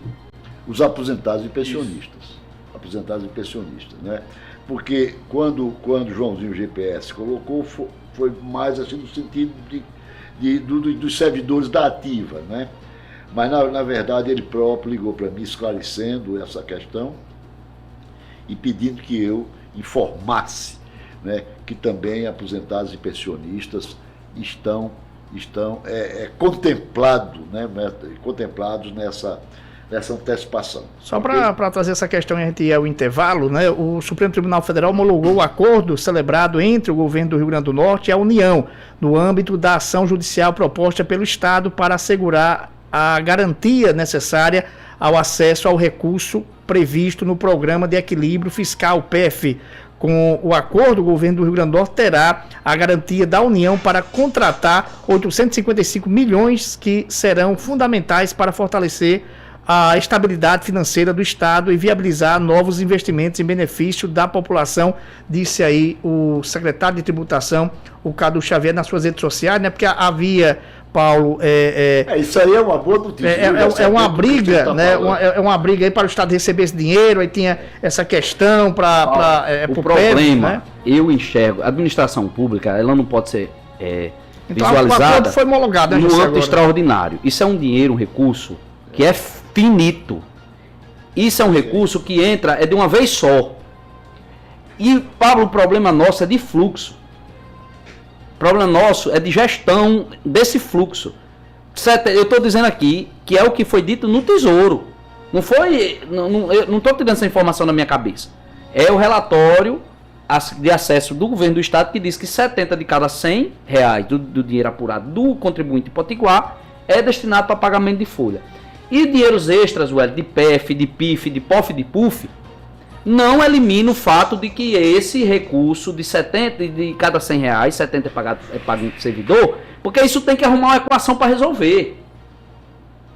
B: os aposentados e pensionistas. Aposentados e pensionistas, né? Porque quando Joãozinho GPS colocou, foi mais assim no sentido dos servidores da ativa, né? Mas na verdade ele próprio ligou para mim esclarecendo essa questão e pedindo que eu informasse, né, que também aposentados e pensionistas estão contemplados, né, contemplados nessa antecipação.
A: Só para trazer essa questão e a gente ir ao intervalo, né, o Supremo Tribunal Federal homologou o acordo celebrado entre o governo do Rio Grande do Norte e a União, no âmbito da ação judicial proposta pelo Estado para assegurar a garantia necessária ao acesso ao recurso previsto no Programa de Equilíbrio Fiscal, PEF. Com o acordo, o governo do Rio Grande do Norte terá a garantia da União para contratar 855 milhões que serão fundamentais para fortalecer a estabilidade financeira do Estado e viabilizar novos investimentos em benefício da população, disse aí o secretário de Tributação, o Cadu Xavier, nas suas redes sociais, né? Porque havia, Paulo...
B: isso aí é uma boa notícia.
A: É uma briga, né? É uma briga aí para o Estado receber esse dinheiro, aí tinha essa questão para
C: o problema, PEF, né? Eu enxergo, a administração pública, ela não pode ser
A: então,
C: visualizada
A: o acordo foi homologado, né,
C: no âmbito extraordinário. Isso é um dinheiro, um recurso que é finito. Isso é um recurso que entra de uma vez só. E, Pablo, o problema nosso é de fluxo. O problema nosso é de gestão desse fluxo. Eu estou dizendo aqui que é o que foi dito no Tesouro. Não foi. Eu não estou tirando essa informação na minha cabeça. É o relatório de acesso do governo do Estado que diz que 70 de cada 100 reais do dinheiro apurado do contribuinte potiguar é destinado para pagamento de folha. E dinheiros extras, de PEF, de PIF, de POF, de PUF, não elimina o fato de que esse recurso de 70 de cada 100 reais, 70 é pago no servidor, porque isso tem que arrumar uma equação para resolver.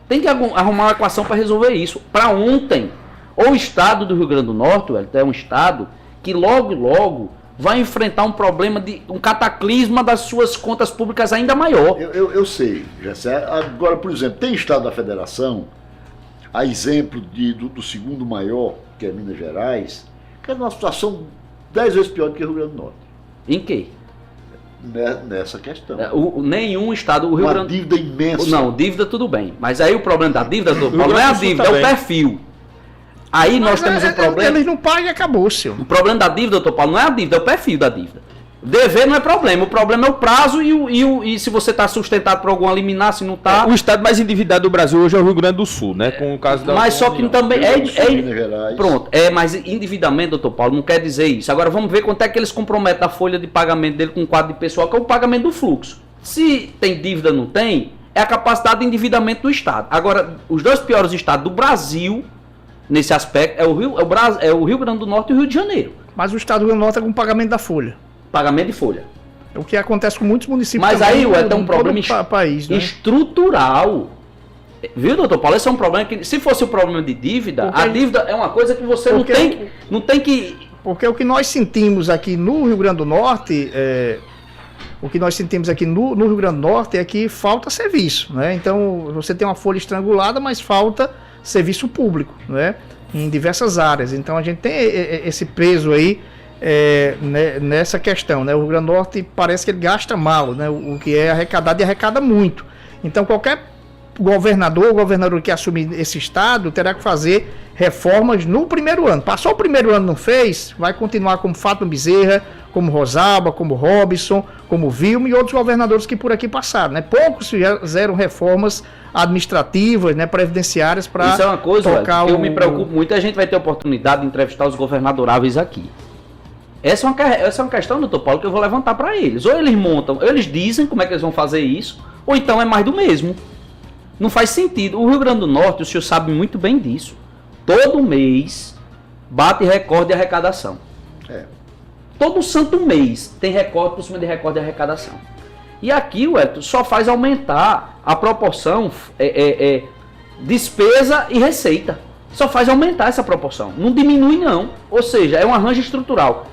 C: Tem que arrumar uma equação para resolver isso. Para ontem, o Estado do Rio Grande do Norte, é um Estado que logo vai enfrentar um problema de um cataclisma das suas contas públicas ainda maior.
B: Eu sei, Gessé. Agora, por exemplo, tem Estado da Federação, a exemplo do segundo maior, que é Minas Gerais, que é uma situação 10 vezes pior do que o Rio Grande do Norte.
C: Em quê?
B: Nessa questão.
C: Nenhum Estado... O Rio Grande...
B: dívida imensa.
C: Não, dívida tudo bem. Mas aí o problema da dívida, não é a dívida, é o perfil. Aí nós temos um problema...
A: Eles não pagam e acabou, senhor.
C: O problema da dívida, doutor Paulo, não é a dívida, é o perfil da dívida. Dever não é problema, o problema é o prazo e se você está sustentado por alguma liminar, se não está...
D: O estado mais endividado do Brasil hoje é o Rio Grande do Sul, né? Com o caso da...
C: Mas só que também pronto, mas endividamento, doutor Paulo, não quer dizer isso. Agora vamos ver quanto é que eles comprometem a folha de pagamento dele com o quadro de pessoal, que é o pagamento do fluxo. Se tem dívida, não tem, é a capacidade de endividamento do Estado. Agora, os dois piores estados do Brasil... Nesse aspecto, é o Rio Grande do Norte e o Rio de Janeiro.
A: Mas o Estado do Rio Grande do Norte é com pagamento da folha.
C: Pagamento de folha.
A: É o que acontece com muitos municípios.
C: Mas aí, tem um problema estrutural. Viu, doutor Paulo? Esse é um problema que, se fosse o problema de dívida, a dívida é uma coisa que você não tem que...
A: Porque o que nós sentimos aqui no Rio Grande do Norte... O que nós sentimos aqui no Rio Grande do Norte é que falta serviço, né? Então, você tem uma folha estrangulada, mas falta serviço público, né? Em diversas áreas. Então, a gente tem esse peso aí nessa questão, né? O Rio Grande do Norte parece que ele gasta mal, né? O que é arrecadado e arrecada muito. Então, qualquer governador que assumir esse estado terá que fazer reformas no primeiro ano. Passou o primeiro ano, não fez, vai continuar como Fátima Bezerra, como Rosalba, como Robson, como Vilma e outros governadores que por aqui passaram, né? Poucos fizeram reformas administrativas, né, previdenciárias para tocar.
C: Isso é uma coisa que eu me preocupo muito, a gente vai ter oportunidade de entrevistar os governadoráveis aqui. Essa é uma questão, doutor Paulo, que eu vou levantar para eles. Ou eles montam, ou eles dizem como é que eles vão fazer isso, ou então é mais do mesmo. Não faz sentido. O Rio Grande do Norte, o senhor sabe muito bem disso. Todo mês bate recorde de arrecadação. Todo santo mês tem recorde por cima de recorde de arrecadação. E aqui, Wellington, só faz aumentar a proporção despesa e receita. Só faz aumentar essa proporção. Não diminui, não. Ou seja, é um arranjo estrutural.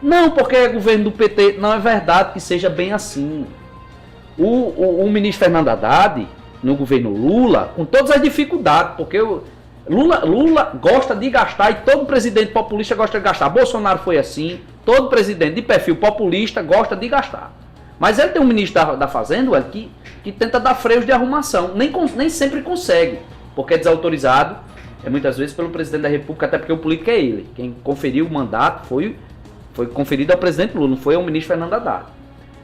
C: Não, porque é governo do PT. Não é verdade que seja bem assim. O ministro Fernando Haddad, no governo Lula, com todas as dificuldades, porque Lula gosta de gastar e todo presidente populista gosta de gastar. Bolsonaro foi assim, todo presidente de perfil populista gosta de gastar. Mas ele tem um ministro da Fazenda que tenta dar freios de arrumação. Nem sempre consegue, porque é desautorizado, muitas vezes pelo presidente da República, até porque o político é ele. Quem conferiu o mandato foi conferido ao presidente Lula, não foi ao ministro Fernando Haddad.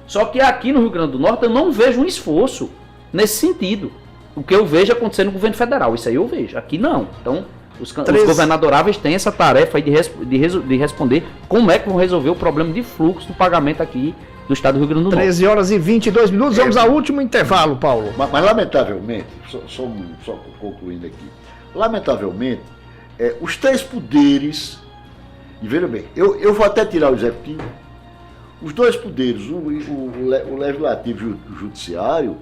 C: Só que aqui no Rio Grande do Norte eu não vejo um esforço nesse sentido. O que eu vejo acontecer no governo federal, isso aí eu vejo. Aqui não. Então, os governadoráveis têm essa tarefa aí de responder como é que vão resolver o problema de fluxo do pagamento aqui do estado do Rio Grande do Norte.
A: 13 horas e 22 minutos, vamos ao último intervalo, Paulo.
B: Mas lamentavelmente, só concluindo aqui, lamentavelmente, os três poderes, e veja bem, eu vou até tirar o executivo, os dois poderes, o legislativo e o judiciário,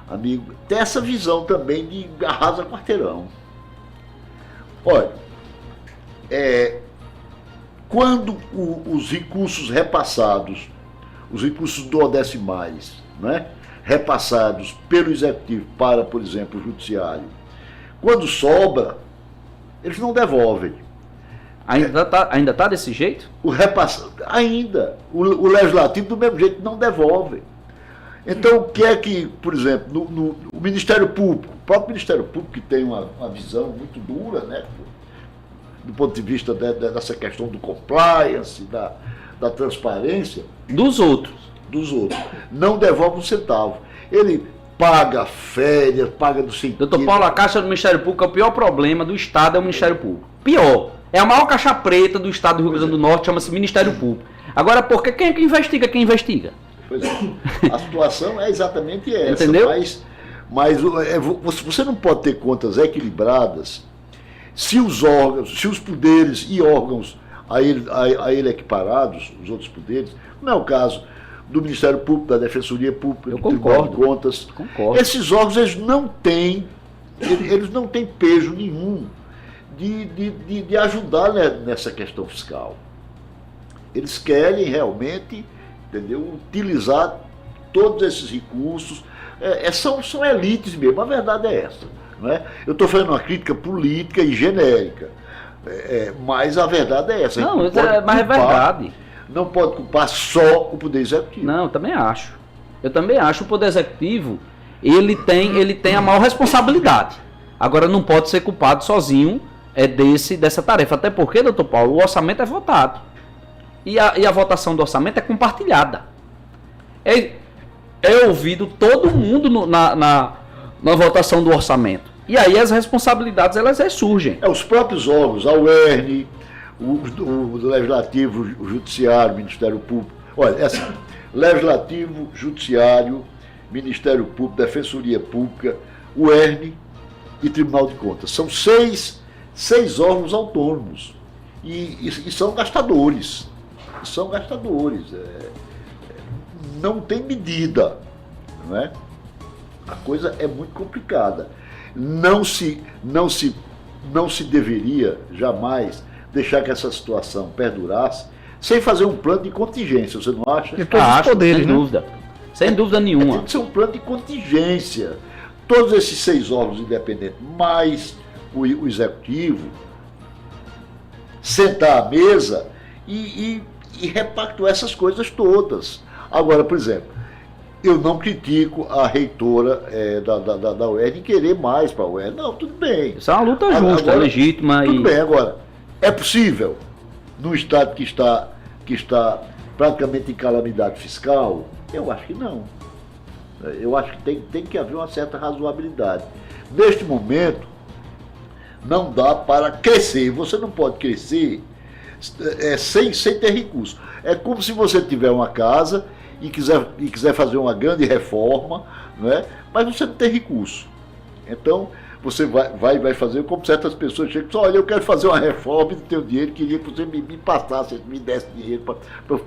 B: amigo, tem essa visão também de arrasa quarteirão. Olha, quando os recursos repassados, os recursos duodecimais, né, repassados pelo executivo para, por exemplo, o judiciário, quando sobra, eles não devolvem.
C: Ainda está desse jeito?
B: O legislativo do mesmo jeito não devolve. Então, o que é que, por exemplo, no Ministério Público, o próprio Ministério Público, que tem uma visão muito dura, né, do ponto de vista dessa questão do compliance, da transparência.
C: Dos outros,
B: não devolve um centavo. Ele paga férias, paga do sentido.
C: Doutor Paulo, a caixa do Ministério Público, é o pior problema do Estado é o Ministério Público. Pior. É a maior caixa preta do Estado do Rio Grande do Norte, chama-se Ministério Público. Agora, por que quem é que investiga? Quem investiga?
B: Pois é. A situação é exatamente essa.
C: Entendeu?
B: Mas você não pode ter contas equilibradas se os poderes e órgãos a ele equiparados, os outros poderes, não é o caso do Ministério Público, da Defensoria Pública, do Tribunal de Contas.
C: Concordo.
B: Esses órgãos, eles não têm peso nenhum de ajudar nessa questão fiscal. Eles querem realmente, entendeu, utilizar todos esses recursos. São elites mesmo, a verdade é essa. Não é? Eu estou fazendo uma crítica política e genérica, mas a verdade é essa.
C: Não, mas é verdade.
B: Não pode culpar só o Poder Executivo.
C: Não, eu também acho. O Poder Executivo, ele tem a maior responsabilidade. Agora, não pode ser culpado sozinho dessa tarefa. Até porque, doutor Paulo, o orçamento é votado. E a votação do orçamento é compartilhada. É ouvido todo mundo na votação do orçamento. E aí as responsabilidades, elas surgem.
B: Os próprios órgãos, a UERN, o Legislativo, o Judiciário, o Ministério Público. Olha, é assim, Legislativo, Judiciário, Ministério Público, Defensoria Pública, UERN e Tribunal de Contas. São seis órgãos autônomos e são gastadores. Não tem medida, não é? A coisa é muito complicada. Não se deveria jamais deixar que essa situação perdurasse sem fazer um plano de contingência, você não acha?
A: De todos os poderes,
C: sem dúvida. Sem dúvida nenhuma.
B: Tem que ser um plano de contingência. Todos esses 6 órgãos independentes, mais o executivo, sentar à mesa e repactuar essas coisas todas. Agora, por exemplo, eu não critico a reitora da UERN querer mais para a UERN. Não, tudo bem.
C: Isso é uma luta justa, agora, legítima.
B: Tudo bem, agora, é possível, num Estado que está praticamente em calamidade fiscal? Eu acho que não. Eu acho que tem que haver uma certa razoabilidade. Neste momento, não dá para crescer. Você não pode crescer sem ter recurso. É como se você tiver uma casa e quiser fazer uma grande reforma, não é? Mas você não tem recurso. Então, você vai fazer como certas pessoas chegam e dizem, olha, eu quero fazer uma reforma e não tenho dinheiro, queria que você me passasse, me desse dinheiro para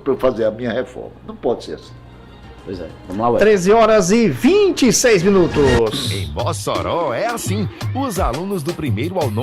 B: eu fazer a minha reforma. Não pode ser assim.
C: Pois é, vamos lá, ué.
A: 13 horas e 26 minutos.
F: Em Mossoró é assim. Os alunos do 1º ao 9º